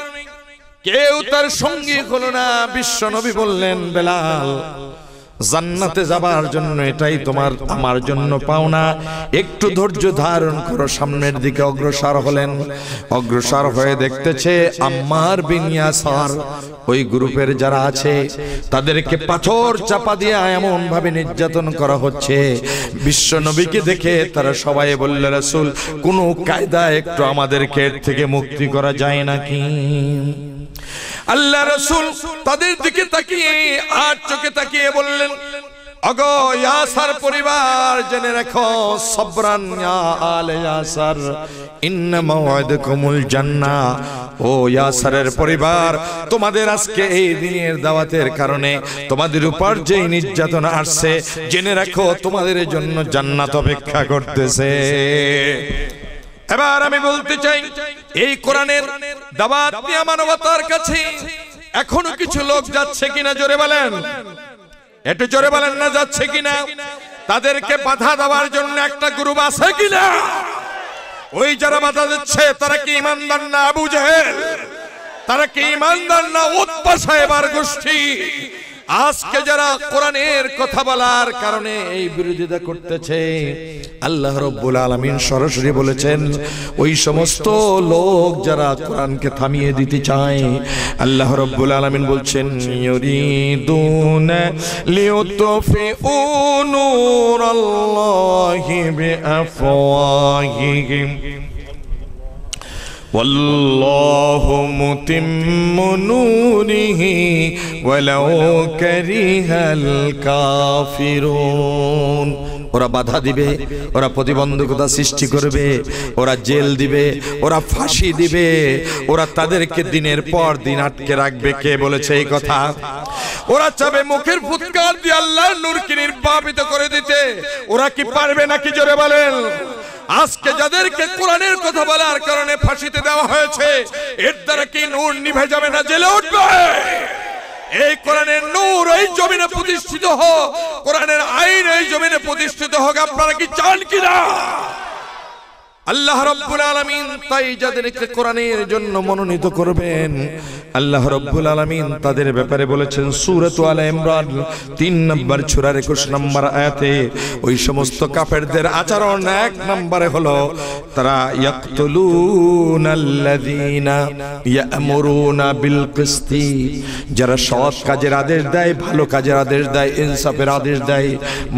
কেউ তার সঙ্গী হলো না। বিশ্ব নবী বললেন, বেলাল, জান্নাতে যাবার জন্য এটাই তোমার আমার জন্য পাওনা, একটু ধৈর্য ধারণ করো। সামনের দিকে অগ্রসর হলেন। অগ্রসর হয়ে দেখতেছে আম্মার বিন ইয়াসার ওই গ্রুপের যারা আছে তাদেরকে পাথর চাপা দিয়ে এমন ভাবে নির্যাতন করা হচ্ছে। বিশ্ব নবীকে দেখে তারা সবাই বলল, রাসূল, কোনো কায়দায় একটু আমাদেরকে এর থেকে মুক্তি করা যায় নাকি? আল্লাহ রাসূল তাদের দিকে তাকিয়ে আর চোখে তাকিয়ে বললেন, ওগো ইয়াসার পরিবার, জেনে রাখো, সবরান ইয়া আলে ইয়াসার, ইন্না মাওয়াদাকুমুল জান্নাহ। ও ইয়াসারের পরিবার, তোমাদের আজকে এই দিনের দাওয়াতের কারণে তোমাদের উপর যে নির্যাতন আসছে, জেনে রাখো তোমাদের জন্য জান্নাত অপেক্ষা করতেছে। এবার আমি বলতে চাই, এই কোরআনের দাওয়াত নিয়ে মানবতার কাছে এখনো কিছু লোক যাচ্ছে কিনা? জোরে বলেন, একটু জোরে বলেন না, যাচ্ছে কিনা? তাদেরকে বাধা দেওয়ার জন্য একটা গ্রুপ আছে কিনা? ওই যারা বাধা দিচ্ছে তারা কি ঈমানদার না আবু জেহেল? তারা কি ঈমানদার না উতবা সাহেবের গোষ্ঠী? আজকে যারা কোরআনের কথা বলার কারণে এই বিরোধিতা করতেছে, আল্লাহ রাব্বুল আলামিন সরাসরি বলেছেন, ওই সমস্ত লোক যারা কোরআনকে থামিয়ে দিতে চায়, আল্লাহ রাব্বুল আলামিন বলছেন, ইউরিদুনা লিউতফিউ নূরাল্লাহি বিআফওয়াহিহিম ওয়াল্লাহু মুতিম্মু নূরিহি ওয়ালাউ কারিহাল কাফিরুন। ওরা বাধা দিবে, ওরা প্রতিবন্ধকতা সৃষ্টি করবে, ওরা জেল দিবে, ওরা ফাঁসি দিবে, ওরা তাদেরকে দিনের পর দিন আটকে রাখবে। কে বলেছে এই কথা? ওরা চাবে মুখের ফুৎকার দিয়ে আল্লাহর নূরকে নির্বাপিত করে দিতে। ওরা কি পারবে নাকি? জোরে বলেন। আজকে যাদেরকে কোরআনের কথা বলার কারণে ফাঁসিতে দেওয়া হয়েছে, এর দ্বারা কি নূর নিভে যাবে না, জ্বলে উঠবে? এই কোরআনের নূর এই জমিনে প্রতিষ্ঠিত হোক, কোরআনের আইন এই জমিনে প্রতিষ্ঠিত হোক, আপনারা কি চান কিনা? আল্লাহ রাব্বুল আলামিন তাই যাদেরকে কোরআনের জন্য মনোনীত করবেন, আল্লাহ রাব্বুল আলামিন তাদের ব্যাপারে বলেছেন সূরাত আলে ইমরান 3 নম্বর সূরার 21 নম্বর আয়াতে, ওই সমস্ত কাফেরদের আচরণ 1 নম্বরে হলো তারা ইয়াকতুলুনাল্লাযীনা ইয়া'মুরুনা বিল কিসতি, যারা সৎ কাজের আদেশ দেয়, ভালো কাজের আদেশ দেয়, ইনসাফের আদেশ দেয়,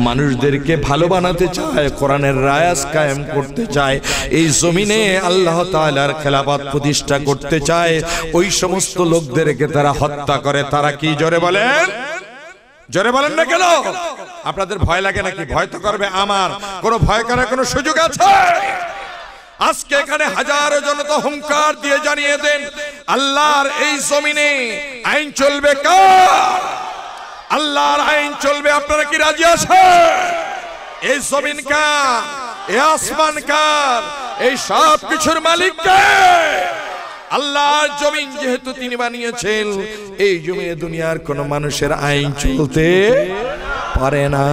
মানুষদেরকে ভালো বানাতে চায়, কোরআনের রায়াজ কায়েম করতে চায়, এই জমিনে আল্লাহ তাআলার খেলাফত প্রতিষ্ঠা করতে চায়, ওই সমস্ত লোকদেরকে তারা হত্যা করে। তারা কি? জোরে বলেন, জোরে বলেন না কেন? আপনাদের ভয় লাগে নাকি? ভয় তো করবে। আমার কোনো ভয় করার কোনো সুযোগ আছে? আজকে এখানে হাজারো জনতা হুঙ্কার দিয়ে জানিয়ে দেন, আল্লাহর এই জমিনে আইন চলবে কার? আল্লাহর আইন চলবে। আপনারা কি রাজি আছেন? এই জমিন কার? এই আসমান কার? এই সব কিছুর মালিক কে? আল্লাহর জমিন যেহেতু তিনি বানিয়েছেন, এই জমিনে দুনিয়ার কোন মানুষের আইন চলতে পারে না।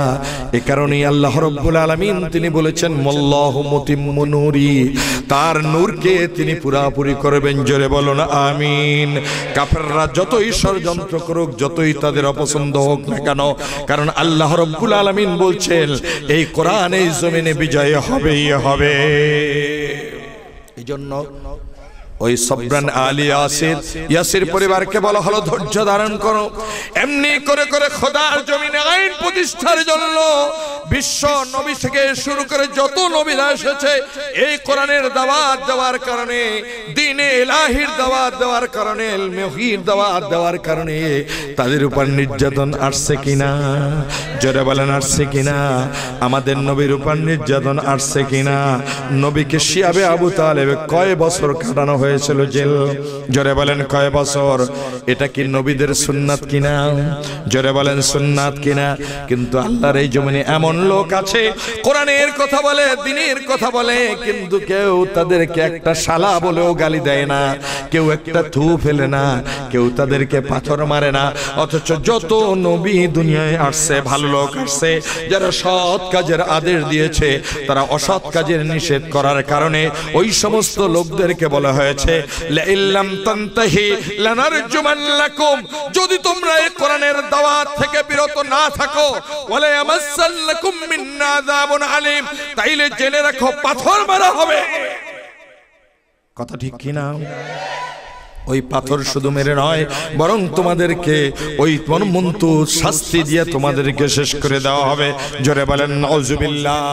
এ কারণেই আল্লাহ রাব্বুল আলামিন তিনি বলেছেন মাল্লাহু মুতিম্মু নূরি, তার নূরকে তিনি পুরাপুরি করবেন। জোরে বলুন আমিন। কাফেররা যতই ষড়যন্ত্র করুক, যতই তাদের অপছন্দ হোক না কেন, কারণ আল্লাহ রাব্বুল আলামিন বলছেন এই কোরআন এই জমিনে বিজয় হবেই হবে। এইজন্য ওই সবরান আলী ইয়াসির পরিবারকে বলা হলো ধৈর্য ধারণ করো। এমনি করে করে খোদার জমিনে আইন প্রতিষ্ঠার জন্য বিশ্ব নবী থেকে শুরু করে যত নবীরা এসেছে, এই কোরআনের দাওয়াত দেওয়ার কারণে, দ্বীনে ইলাহির দাওয়াত দেওয়ার কারণে, ইলমের দাওয়াত দেওয়ার কারণে তাদের উপর নির্যাতন আসছে কিনা? জোরে বলেন আসছে কিনা? আমাদের নবীর উপর নির্যাতন আসছে কিনা? নবীকে শিয়াবে আবু তালেব কয় বছর কাটানো হয়েছিল জেল? জোরে বলেন কয় বছর? এটা কি নবীদের সুন্নাত কিনা? জোরে বলেন সুন্নাত কিনা? কিন্তু আল্লাহর এই জমিনে এমন লোক আছে কোরআনের কথা বলে, দ্বীনের কথা বলে, কিন্তু কেউ তাদেরকে একটা শালা বলেও গালি দেয় না, কেউ একটা থু ফেলে না, কেউ তাদেরকে পাথর মারে না। অথচ যত নবী দুনিয়ায় আসছে, ভালো লোক আসছে, যারা সৎ কাজের আদেশ দিয়েছে, তারা অসৎ কাজের নিষেধ করার কারণে ওই সমস্ত লোকদেরকে বলা হয়েছে লা ইল্লাম তানতাহি লানারজুমান্নাকুম, যদি তোমরা এই কোরআনের দাওয়াত থেকে বিরত না থাকো, ওয়ালা ইয়ামাসসাল্লাকুম মিন্না আযাবুন আলীম, তাইলে জেনে রাখো পাথর মারা হবে। কথা ঠিক কি না? ওই পাথর শুধু মেরে নয়, বরং তোমাদেরকে ওই মনমন্তু শাস্তি দিয়ে তোমাদেরকে শেষ করে দেওয়া হবে। জোরে বলেন নাউজুবিল্লাহ।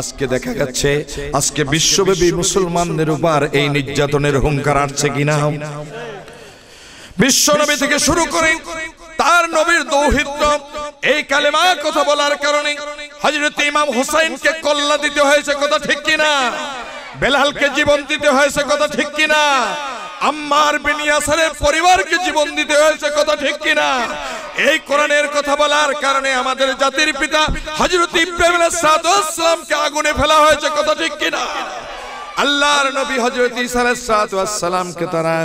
আজকে দেখা যাচ্ছে, আজকে বিশ্বব্যাপী মুসলমানদের উপর এই নির্যাতনের হুঙ্কার আসছে কিনা? বিশ্ব নবী থেকে শুরু করে তার নবীর দৌহিত্র এই কালেমা কথা বলার কারণে হযরত ইমাম হুসাইনকে কল্লা দিতে হয়েছে। কথা ঠিক কিনা? বেলালকে জীবন দিতে হয়েছে। কথা ঠিক কিনা? আম্মার বিন ইয়াসিরের পরিবারকে জীবন দিতে হয়েছে। কথা ঠিক কিনা? এই কোরআনের কথা বলার কারণে আমাদের জাতির পিতা হযরত ইব্রাহিম আলাইহিস সালামকে আগুনে ফেলা হয়েছে। কথা ঠিক কিনা? আল্লাহর নবী হযরত ঈসা আলাইহিস সালামকে তারা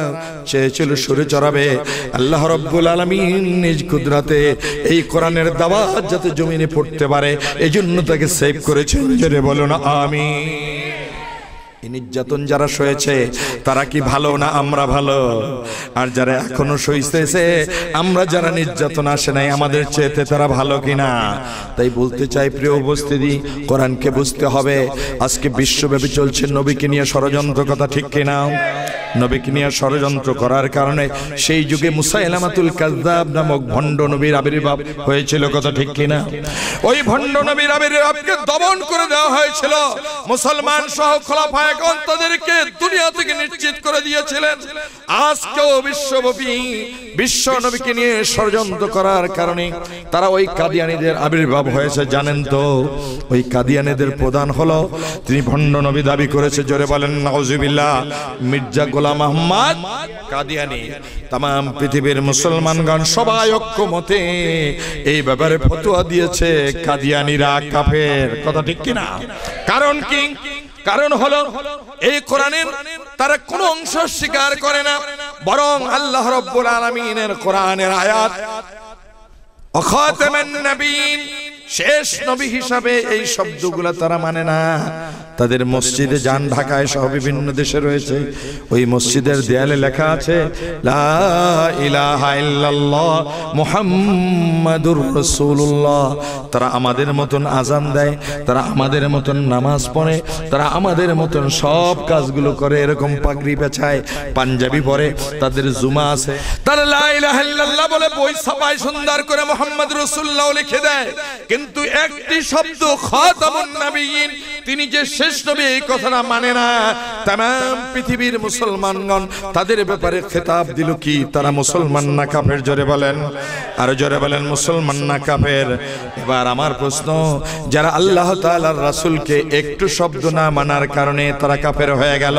চেয়েছিল সুরে চড়াবে। আল্লাহ রাব্বুল আলামিন নিজ কুদরতে এই কোরআনের দাওয়াত যাতে জমিনে পড়তে পারে, এজন্য তাকে সেভ করেছেন। জোরে বলুন আমিন। নির্যাতন যারা সয়েছে তারা কি ভালো না আমরা ভালো? আর যারা এখনো সইতেছে, আমরা যারা নির্যাতন আসে নাই আমাদের চেয়েতে তারা ভালো কিনা? তাই বলতে চাই প্রিয় উপস্থিতি, কোরআনকে বুঝতে হবে। আজকে বিশ্বব্যাপী চলছে নবীকে নিয়ে ষড়যন্ত্র। কথা ঠিক কিনা? নবীকে নিয়ে ষড়যন্ত্র করার কারণে সেই যুগে মুসাইলামাতুল কাযযাব নামক ভণ্ড নবীর আবির্ভাব হয়েছিল। কথা ঠিক কিনা? ওই ভণ্ড নবীর আবির্ভাবকে দমন করে দেওয়া হয়েছিল। মুসলমান সহ খোলাফায়ে তাদেরকে দুনিয়া থেকে নিশ্চিত করে দিয়েছিলেন। আজকেও বিশ্বব্যাপী বিশ্ব নবীকে নিয়ে ষড়যন্ত্র করার কারণে তারা ওই কাদিয়ানীদের আবির্ভাব হয়েছে। জানেন তো ওই কাদিয়ানীদের প্রধান হলো, তিনি ভণ্ড নবী দাবি করেছে। জোরে বলেন নাউজুবিল্লাহ। মির্জা গোলাম আহমদ কাদিয়ানী। তাম পৃথিবীর মুসলমানগণ সবাই ঐক্যমতে এই ব্যাপারে ফতোয়া দিয়েছে কাদিয়ানীরা কাফের। কথা ঠিক কিনা? কারণ কি? কারণ হলো এই কোরআনের তারা কোনো অংশ স্বীকার করে না, বরং আল্লাহ রাব্বুল আলামিনের কোরআনের আয়াত ও খাতামান নবীন, শেষ নবী হিসাবে এই শব্দগুলো তারা মানে না। তাদের মসজিদে যান, ঢাকায় সহ বিভিন্ন দেশে রয়েছে, ওই মসজিদের দেয়ালে লেখা আছে লা ইলাহা ইল্লাল্লাহ মুহাম্মাদুর রাসূলুল্লাহ। তারা আমাদের মতন আজান দেয়, তারা আমাদের মতন নামাজ পড়ে, তারা আমাদের মতন সব কাজগুলো করে, এরকম পাগড়ি পেঁচায়, পাঞ্জাবি পরে, তাদের জুমা আছে, তারা লা ইলাহা ইল্লাল্লাহ বলে বই ছাপায়, সুন্দর করে মুহাম্মাদুর রাসূলুল্লাহ লিখে দেয়, কিন্তু একটি শব্দ খাতামুন নবিয়্যিন, তিনি যে শেষ নবী, এই কথাটা মানে না। तमाम পৃথিবীর মুসলমানগণ তাদের ব্যাপারে খেতাব দিল কি, তারা মুসলমান না কাফের? জোরে বলেন, আর জোরে বলেন, মুসলমান না কাফের? এবার আমার প্রশ্ন, যারা আল্লাহ তাআলার রাসূলকে একটু শব্দ না মানার কারণে তারা কাফের হয়ে গেল,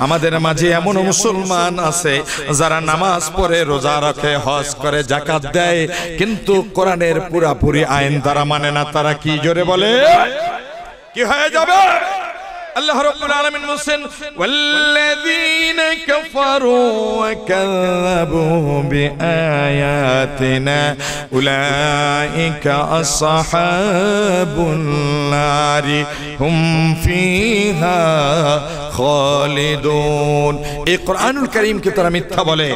আমাদের মাঝে এমন মুসলমান আছে যারা নামাজ পড়ে, রোজা রাখে, হজ করে, যাকাত দেয়, কিন্তু কোরআনের পুরাপুরি আইন তারা মানে না। তারা কি? জোরে বলে, কি হয়ে যাবে? আল্লাহ রাব্বুল আলামিন বলেন ওয়াল্লাযীনা কাফারু ওয়া কাযাবু বিআয়াতিনা উলাইকা আসহাবুন নারি হুম ফিহা খালিদুন। এই কোরআনুল কারীমকে তারা মিথ্যা বলে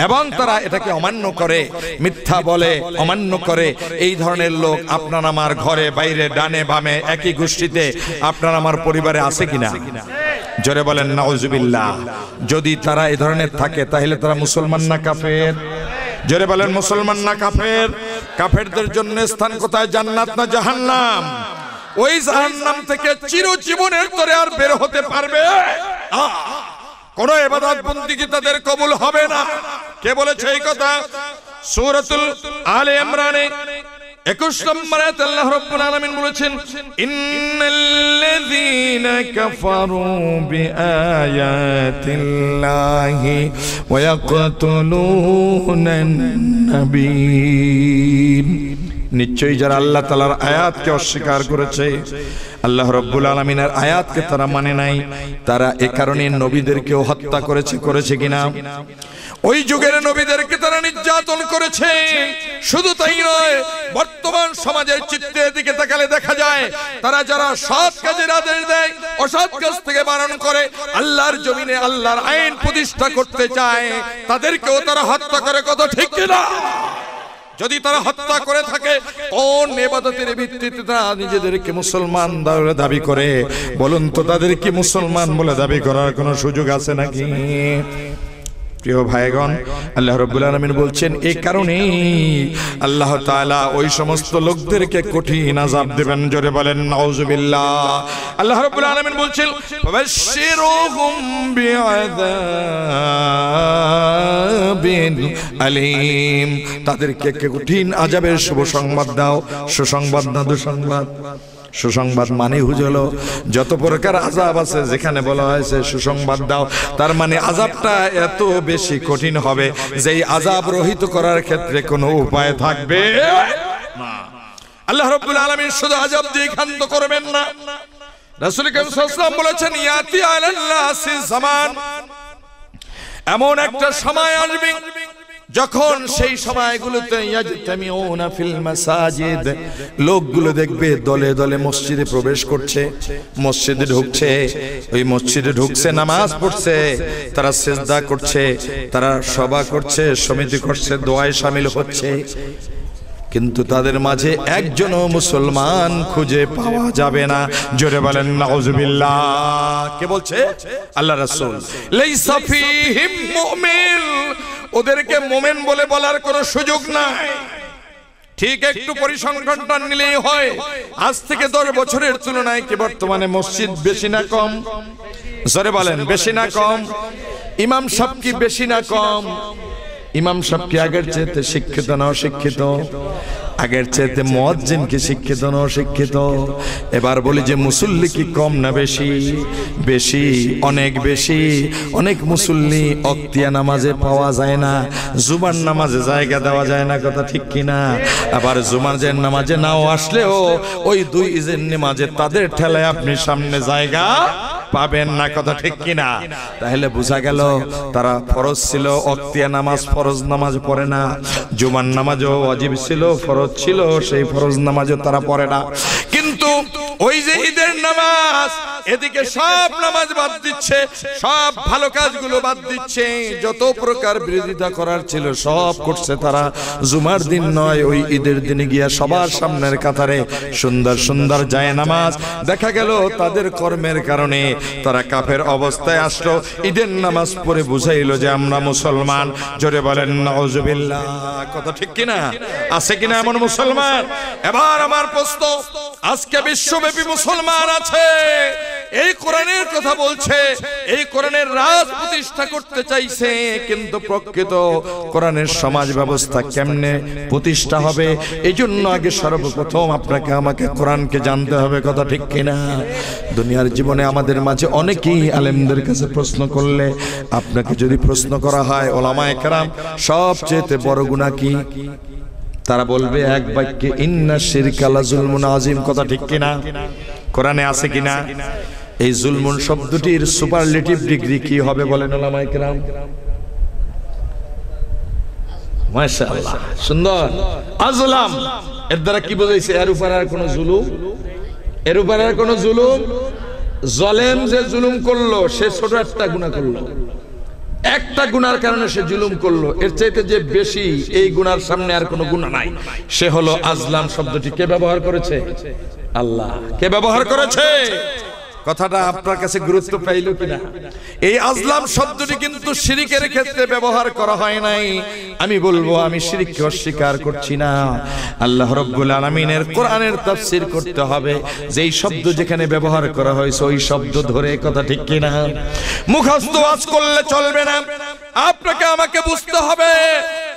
এবং তারা এটাকে অমান্য করে, মিথ্যা বলে, অমান্য করে। এই ধরনের লোক আপনার আমার ঘরে বাইরে, ডানে বামে, একই গোষ্ঠীতে আপনার আমার পরিবারে আছে কিনা? জোরে বলেন নাউজুবিল্লাহ। যদি তারা এই ধরনের থাকে তাহলে তারা মুসলমান না কাফের? জোরে বলেন, মুসলমান না কাফের? কাফেরদের জন্য স্থান কোথায়? জান্নাত না জাহান্নাম? ওই জাহান্নাম থেকে চিরজীবনের তরে আর বের হতে পারবে কোন ইবাদত বন্দেগী তাদের কবুল হবে না। কে বলেছে এই কথা? সূরাতুল আলে ইমরানে 21 নম্বর আয়াতে আল্লাহ রাব্বুল আলামিন বলেছেন ইন্নাল্লাযীনা কাফারু বিআয়াতিল্লাহি ওয়া ইয়াকতুলুনান নাবিয়্যিন। নিশ্চয়ই যারা আল্লাহ তাআলার আয়াতকে অস্বীকার করেছে, আল্লাহ রাব্বুল আলামিনের আয়াতকে তারা মানে নাই, তারা এই কারণে নবীদেরকেও হত্যা করেছে কিনা? ওই যুগের নবীদেরকে তারা নির্যাতন করেছে। শুধু তাই নয়, বর্তমান সমাজের চিত্রের দিকে তাকালে দেখা যায় তারা যারা সৎ কাজের আদেশ দেয়, অসৎ কাজ থেকে বারণ করে, আল্লাহর জমিনে আল্লাহর আইন প্রতিষ্ঠা করতে চায়, তাদেরকেও তারা হত্যা করে। কত ঠিক কিনা? যদি তারা হত্যা করে থাকে, কোন ইবাদতের ভিত্তিতে তারা নিজেদেরকে মুসলমান দাবি করে? বলুন তো, তাদের কি মুসলমান বলে দাবি করার কোনো সুযোগ আছে নাকি? প্রিয় ভাইগণ, আল্লাহ রাব্বুল আলামিন বলছেন এই কারণেই আল্লাহ তাআলা ওই সমস্ত লোকদেরকে কঠিন আযাব দেবেন। জোরে বলেন নাউজুবিল্লাহ। আল্লাহ রাব্বুল আলামিন বলছেন ফাবাশশিরহুম বিআযাবিন আলীম, তাদেরকে কঠিন আযাবের শুভ সংবাদ দাও। সুসংবাদ না দুঃসংবাদ? সুসংবাদ মানে হলো যত প্রকার আযাব আছে, যেখানে বলা হয়েছে সুসংবাদ দাও, তার মানে আযাবটা এত বেশি কঠিন হবে যে এই আযাব রহিত করার ক্ষেত্রে কোনো উপায় থাকবে না। আল্লাহ রাব্বুল আলামিন শুধু আযাব দিয়ে ক্ষান্ত করবেন না। রাসূল কারীম সাল্লাল্লাহু আলাইহি ওয়াসাল্লাম বলেছেন ইয়াতি আলান নাসি জামান, এমন একটা সময় আসবে যখন সেই সময়গুলোতে ইয়াজতামিউনা ফিল মাসাজিদ, লোকগুলো দেখবে দলে দলে মসজিদে প্রবেশ করছে, মসজিদে ঢুকছে, ওই মসজিদে ঢুকছে, নামাজ পড়ছে, তারা সিজদা করছে, তারা সভা করছে, সমিতি করছে, দোয়ায় শামিল হচ্ছে, কিন্তু তাদের মাঝে একজনও মুসলমান খুঁজে পাওয়া যাবে না। জোরে বলেন নাউজুবিল্লাহ। কে বলছে? আল্লাহ রাসূল। লাইসা ফীহিম মুমিন, ওদেরকে মুমিন বলে বলার কোনো সুযোগ নাই। ঠিক একটু পরিসংখ্যানটা নিলেই হয়, আজ থেকে 10 বছরের তুলনায় কি বর্তমানে মসজিদ বেশি না কম? জোরে বলেন, বেশি না কম? ইমাম সাহেব কি বেশি না কম? ইমাম সাহেব কি আগের চেয়ে শিক্ষিত না অশিক্ষিত? আগের চেয়ে মুয়াজ্জিন কি শিক্ষিত না অশিক্ষিত? এবার বলি যে মুসল্লি কি কম না বেশি? বেশি, অনেক বেশি। অনেক মুসল্লি অক্তিয়া নামাজে পাওয়া যায় না, জুমার নামাজে জায়গা দেওয়া যায় না। কথা ঠিক কিনা? আবার জুমার নামাজে নাও আসলেও ওই 2 ইজের নামাজে তাদের ঠেলায় আপনি সামনে জায়গা পাবেন না, কথা ঠিক কিনা? তাহলে বোঝা গেল তারা ফরজ ছিল, ওয়াক্তিয়া নামাজ ফরজ নামাজ পড়ে না, জুমার নামাজও ওয়াজিব ছিল, ফরজ ছিল, সেই ফরজ নামাজও তারা পড়ে না। কিন্তু ওই যে ঈদের নামাজ, এদিকে সব নামাজ বাদ দিচ্ছে, সব ভালো কাজগুলো বাদ দিচ্ছে, যত প্রকার বিরোধিতা করার ছিল সব করছে তারা। জুমার দিন নয়, ওই ঈদের দিনে গিয়া সবার সামনের কাতারে সুন্দর সুন্দর যায় নামাজ। দেখা গেল তাদের কর্মের কারণে তারা কাফের অবস্থায় আসলো। ঈদের নামাজ পড়ে বুঝাইলো যে আমরা মুসলমান। জোরে বলেন নাউজুবিল্লাহ, কথা ঠিক কিনা? আছে কিনা এমন মুসলমান? এবার আমার প্রশ্ন, আজকে বিশ্বব্যাপী মুসলমান আছে, এই কোরআনের কথা বলছে, এই কোরআনের রাজ প্রতিষ্ঠা করতে চাইছে, কিন্তু প্রকৃত কোরআনের সমাজ ব্যবস্থা কেমনে প্রতিষ্ঠা হবে? এই জন্য আগে সর্বপ্রথম আপনাকে আমাকে কোরআনকে জানতে হবে, কথা ঠিক কিনা? দুনিয়ার জীবনে আমাদের মাঝে অনেকেই আলেমদের কাছে প্রশ্ন করলে, আপনাকে যদি প্রশ্ন করা হয় ওলামায়ে কেরাম সবচেয়ে বড় গুনাহ কি, তারা বলবে এক বাক্যে ইন্না শিরকা লাযুলমুন আযীম, কথা ঠিক কিনা? কোরআনে আছে কিনা? এই জুলমুন শব্দটির সুপারলেটিভ ডিগ্রি কি হবে বলেন ওলামায়ে কেরাম? মাশাআল্লাহ, সুন্দর। আযলাম এর দ্বারা কি বোঝাইছে? এর উপর আর কোনো জুলুম, এর উপর আর কোনো জুলুম। জালেম যে জুলুম করলো সে ছোট একটা গুনাহ করলো, একটা গুনার কারণে সে জুলুম করলো, এর চাইতে যে বেশি এই গুনার সামনে আর কোনো গুনাহ নাই, সে হলো আজলাম। শব্দটি কে ব্যবহার করেছে? আল্লাহ। কে ব্যবহার করেছে? কথাটা আপনার কাছে গুরুত্ব পাইল কিনা? এই আজলাম শব্দটি কিন্তু শিরকের ক্ষেত্রে ব্যবহার করা হয় নাই। আমি বলবো, আমি শিরককে অস্বীকার করছি না। আল্লাহ রাব্বুল আলামিনের কোরআনের তাফসীর করতে হবে, যেই শব্দ যেখানে ব্যবহার করা হয়েছে ওই শব্দ ধরে, কথা ঠিক কিনা? মুখস্থ ওয়াজ করলে চলবে না, আপনাকে আমাকে বুঝতে হবে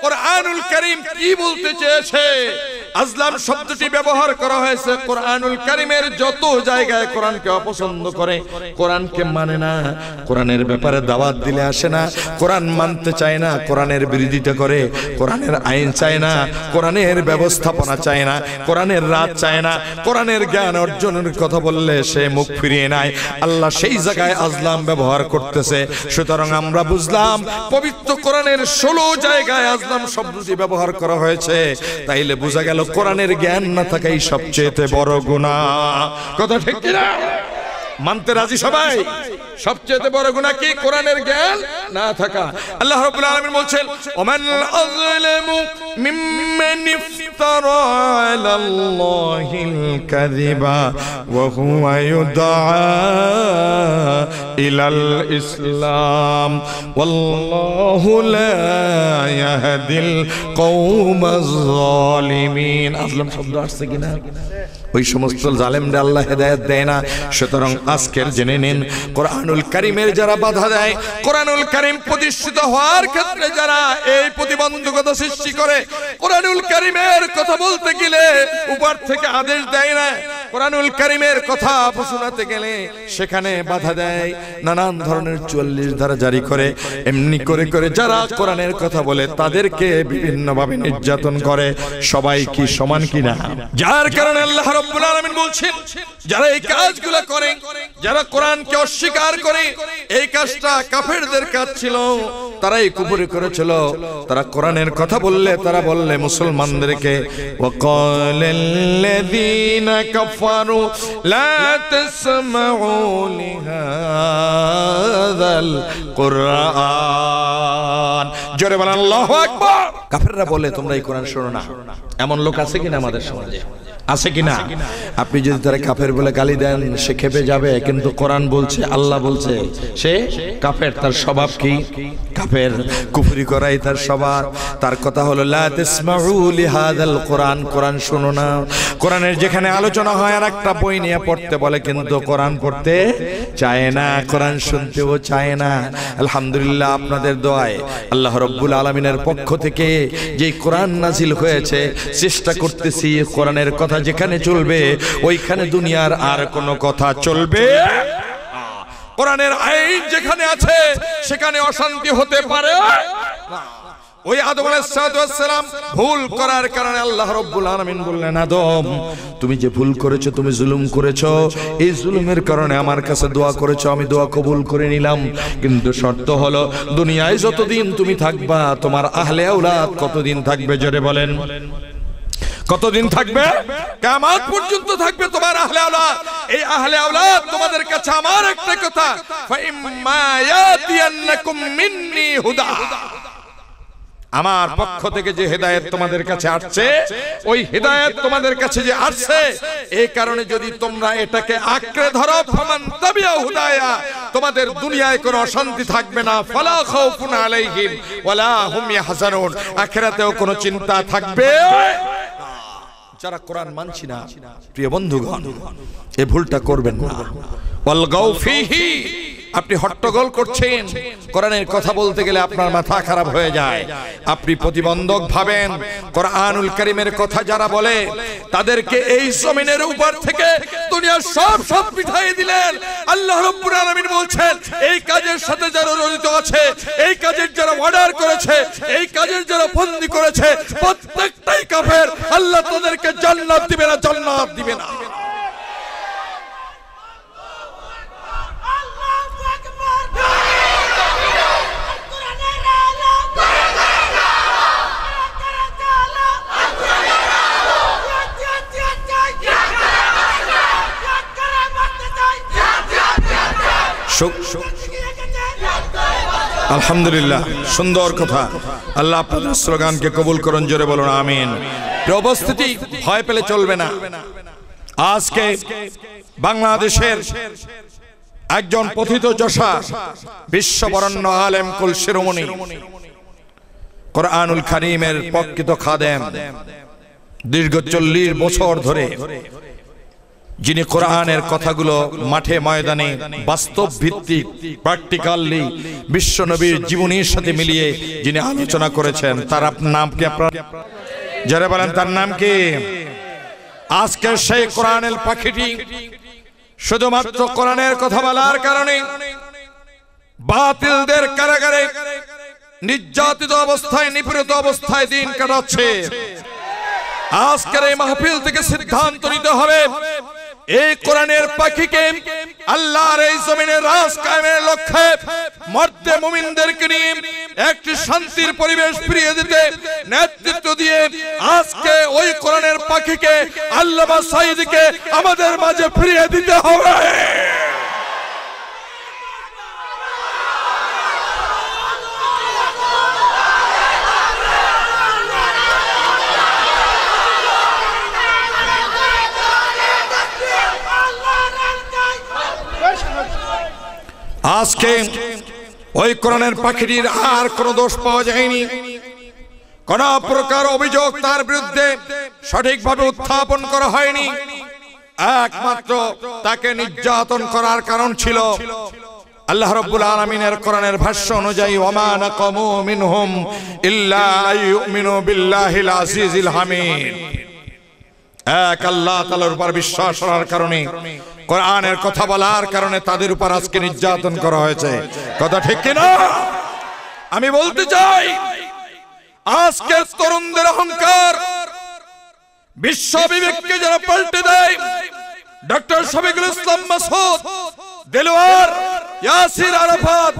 কোরআনুল কারীম কি বলতে চেয়েছে। আজলাম শব্দটি ব্যবহার করা হয়েছে কোরআনুল কারীমের যত জায়গায় কোরআনকে অপছন্দ করে, কোরআনকে মানে না, কোরআনের ব্যাপারে দাওয়াত দিলে আসে না, কোরআন মানতে চায় না, কোরআনের বিরোধিতা করে, কোরআনের আইন চায় না, কোরআনের ব্যবস্থাপনা চায় না, কোরআনের রাত চায় না, কোরআনের জ্ঞান অর্জনের কথা বললে সে মুখ ফিরিয়ে নেয়। আল্লাহ সেই জায়গায় আজলাম ব্যবহার করতেছে। সুতরাং আমরা বুঝলাম পবিত্র কোরআনের 16 জায়গায় আজলাম শব্দটি ব্যবহার করা হয়েছে। তাইলে বোঝা গেল কোরআনের জ্ঞান না থাকাই সবচেয়ে বড় গুনাহ, কথা ঠিক কিনা? মানতে রাজি সবাই? সবচেয়ে বড় গুনাহ কি? কোরআনের জ্ঞান না থাকা। আল্লাহ রাব্বুল আলামিন বলছেন, ওমান আযলামু মিম্মান ইফতারা আলাল্লাহিল কাযিবা ওয়া হুয়া ইউদআ ইলাল ইসলাম ওয়াল্লাহু লা ইয়াহদিল কওমাজ যালিমিন। আজলাম শব্দ আসছে কিনা? ওই সমস্ত জালেমদের আল্লাহ হেদায়েত দেয় না। সুতরাং আজকের জেনে নিন, কোরআনুল কারীমের যারা বাধা দেয়, কোরআনুল কারীম প্রতিষ্ঠিত হওয়ার ক্ষেত্রে যারা এই প্রতিবন্ধকতা সৃষ্টি করে, কোরআনুল কারীমের কথা বলতে গেলে উপর থেকে আদেশ দেয় না, কোরআনুল কারীমের কথা শোনাতে গেলে সেখানে বাধা দেয়, নানান ধরনের 44 ধারা জারি করে, এমনি করে করে যারা কোরআনের কথা বলে তাদেরকে বিভিন্নভাবে নির্যাতন করে। সবাই কি সমান কিনা? যার কারণে আল্লাহ রাব্বুল আলামিন বলছেন, যারা এই কাজগুলো করে, যারা কোরআনকে অস্বীকার করে, এই কাজটা কাফেরদের কাজ ছিল, তারাই কুফরি করেছিল। তারা কোরআনের কথা বললে, তারা বললে মুসলমানদেরকে, ওয়াকালাল্লাযীনা কাফারু লা তাসমাউ লিহাযাল কুরআন। জোরে বলেন আল্লাহু আকবার। কাফেররা বলে তোমরা এই কোরআন শোনো না। এমন লোক আছে কিনা আমাদের সমাজে? আছে কিনা? আপনি যদি তারা কাফের বলে গালি দেন সে খেপে যাবে, কিন্তু কোরআন বলছে, আল্লাহ বলছে সে কাফের। তার স্বভাব কি? কাফের, কুফরি করাই তার স্বভাব। তার কথা হলো লা তাসমাউ লিহাযাল কুরআন, কোরআন শোনো না। কোরআনের যেখানে আলোচনা হয় আর একটা বই নিয়ে পড়তে বলে, কিন্তু কোরআন পড়তে চায় না, কোরআন শুনতেও চায় না। আলহামদুলিল্লাহ, আপনাদের দোয়ায় আল্লাহ রাব্বুল আলামিনের পক্ষ থেকে যে কোরআন নাজিল হয়েছে, চেষ্টা করতেছি কোরআনের কথা যেখানে চলবে ওইখানে দুনিয়ার আর কোনো কথা চলবে না। কোরআনের আইন যেখানে আছে সেখানে অশান্তি হতে পারে না। ওই আদম আলাইহিস সালাম ভুল করার কারণে আল্লাহ রাব্বুল আলামিন বললেন, আদম তুমি যে ভুল করেছো, তুমি জুলুম করেছো, এই জুলুমের কারণে আমার কাছে দোয়া করেছো, আমি দোয়া কবুল করে নিলাম, কিন্তু শর্ত হলো দুনিয়ায় যতদিন তুমি থাকবা তোমার আহলে আওলাদ কতদিন থাকবে, জোরে বলেন কতদিন থাকবে? কিয়ামত পর্যন্ত থাকবে তোমার আহলে আওলাদ। এই আহলে আওলাদ তোমাদের কাছে আমার একটা কথা, ফাইম্মা ইয়াতিয়ান্নাকুম মিন্নি হুদা, আমার পক্ষ থেকে যে হেদায়েত তোমাদের কাছে আসছে, ওই হেদায়েত তোমাদের কাছে যে আসছে, এই কারণে যদি তোমরা এটাকে আঁকড়ে ধরো, ফামান তাবিয়া হুদায়া, তোমাদের দুনিয়ায় কোনো অশান্তি থাকবে না, ফালা খাউফুন আলাইহিম ওয়ালা হুম ইয়াহজানুন, আখিরাতেও কোনো চিন্তা থাকবে। যারা কোরআন মানছি না, প্রিয় বন্ধুগণ, এই ভুলটা করবেন না। ওয়াল গাউ ফিহি, আপনি হট্টগোল করছেন, কোরআনের কথা বলতে গেলে আপনার মাথা খারাপ হয়ে যায়, আপনি প্রতিবন্ধক ভাবেন। কোরআনুল কারীমের কথা যারা বলে তাদেরকে এই জমিনের উপর থেকে দুনিয়ার সব পিঠাই দিলেন। আল্লাহ রাব্বুল আলামিন বলছেন, এই কাজের সাথে যারা জড়িত আছে, এই কাজের যারা অর্ডার করেছে, এই কাজের যারা বন্দী করেছে, প্রত্যেকটাই কাফের। আল্লাহ তাদেরকে জান্নাত দিবে না, জান্নাত দিবে না। আলহামদুলিল্লাহ, সুন্দর কথা। আল্লাহ আপনাদের স্লোগানকে কবুল করুন, জোরে বলুন আমিন। উপস্থিতি, ভয় পেলে চলবে না। আজকে বাংলাদেশের একজন পথিত যশা বিশ্ববরণ্য আলেম কুল শিরোমণি, কোরআনুল কারীমের প্রকৃত খাদেম, দীর্ঘ 40 বছর ধরে যিনি কোরআনের কথাগুলো মাঠে ময়দানে বাস্তব ভিত্তিক প্র্যাকটিক্যালি বিশ্বনবীর জীবনীর সাথে মিলিয়ে যিনি আলোচনা করেছেন, তার নাম কি? আপনারা যারা বলেন তার নাম কি? আজকে সেই কোরআনের পাখিটি শুধুমাত্র কোরআনের কথা বলার কারণে বাতিলদের কারাগারে নির্যাতিত অবস্থায়, নিপীড়িত অবস্থায় দিন কাটাচ্ছে। আজকের এই মাহফিল থেকে সিদ্ধান্ত নিতে হবে, এই কোরআনের পাখিকে আল্লাহর এই জমিনের রাজ কায়েমের লক্ষ্যে মর্দে মুমিনদেরকে নিয়ে একটি শান্তির পরিবেশ ফিরিয়ে দিতে নেতৃত্ব দিয়ে আজকে ওই কোরআনের পাখিকে, আল্লামা সাঈদীকে আমাদের মাঝে ফিরিয়ে দিতে হবে। আজকে ওই কোরআনের পাখিটির আর কোনো দোষ পাওয়া যায়নি, কোন প্রকার অভিযোগ তার বিরুদ্ধে সঠিকভাবে উত্থাপন করা হয়নি। একমাত্র তাকে নির্যাতন করার কারণ ছিল আল্লাহ রাব্বুল আলামিনের কোরআনের ভাষ্য অনুযায়ী, ওয়ামা নাকামু মিনহুম ইল্লা আইয়ুমিনু বিল্লাহিল আজিজিল হামিদ, এক আল্লাহ তাআলার উপর বিশ্বাস করার কারণে, কোরআনের কথা বলার কারণে তাদের উপর আজকে নির্যাতন করা হয়েছে। কথা ঠিক কিনা? আমি বলতে চাই, আজকে তরুণদের অহংকার, বিশ্ব বিবেককে যারা পাল্টে দেয়, ডক্টর শফিকুল ইসলাম মাসুদ, দেলোয়ার, ইয়াসির আরাফাত,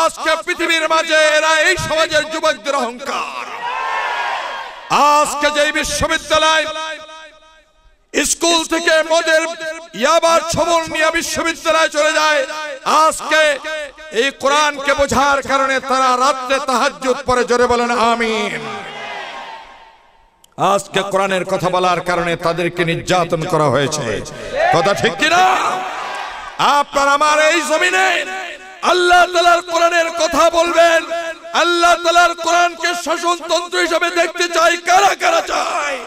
আজকে পৃথিবীর মাঝে এরা এই সমাজের যুবকদের অহংকার। আজকে যে বিশ্ববিদ্যালয়, স্কুল থেকে মদের ইয়াবার ছবল নিয়ে বিশ্ববিদ্যালয়ে চলে যায়, আজকে এই কোরআনকে বোঝার কারণে তারা রাতে তাহাজ্জুদ পড়ে, জোরে বলেন আমিন। আজকে কোরআনের কথা বলার কারণে তাদেরকে নির্যাতন করা হয়েছে। কথা ঠিক কিনা? আপনার আমার এই জমিনে আল্লাহ তাআলার কোরআনের কথা বলবেন, আল্লাহ তাআলার কোরআনকে শাসনতন্ত্র হিসেবে দেখতে চাই কারা কারা চায়?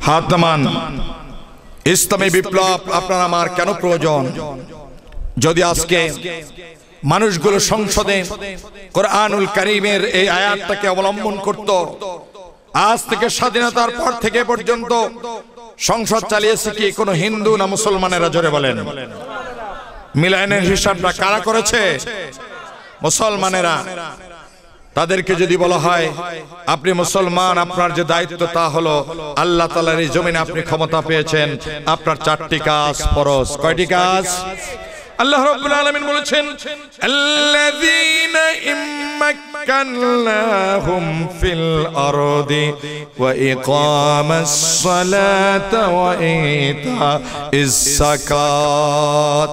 হাত নামান। ইসলামী বিপ্লব আপনার আমার কেন প্রয়োজন? যদি আজকে মানুষগুলো সংসদে কোরআনুল কারীমের এই আয়াতটাকে অবলম্বন করত, আজ থেকে স্বাধীনতার পর থেকে পর্যন্ত সংসদ চালিয়েছে কি কোনো হিন্দু না মুসলমানেরা? জোরে বলেন। মিলানের হিসাবটা কারা করেছে? মুসলমানেরা। তাদেরকে যদি বলা হয় আপনি মুসলমান, আপনার যে দায়িত্ব তা হলো আল্লাহ তাআলার এই জমিনে আপনি ক্ষমতা পেয়েছেন, আপনার 4টি কাজ ফরজ। কয়টি কাজ? আল্লাহ রাব্বুল আলামিন বলেছেন আল্লাযীনা ইম্মাক্কানাহুম ফিল আরদি ওয়া ইকামাস সালাতা ওয়া ইতাইস যাকাত।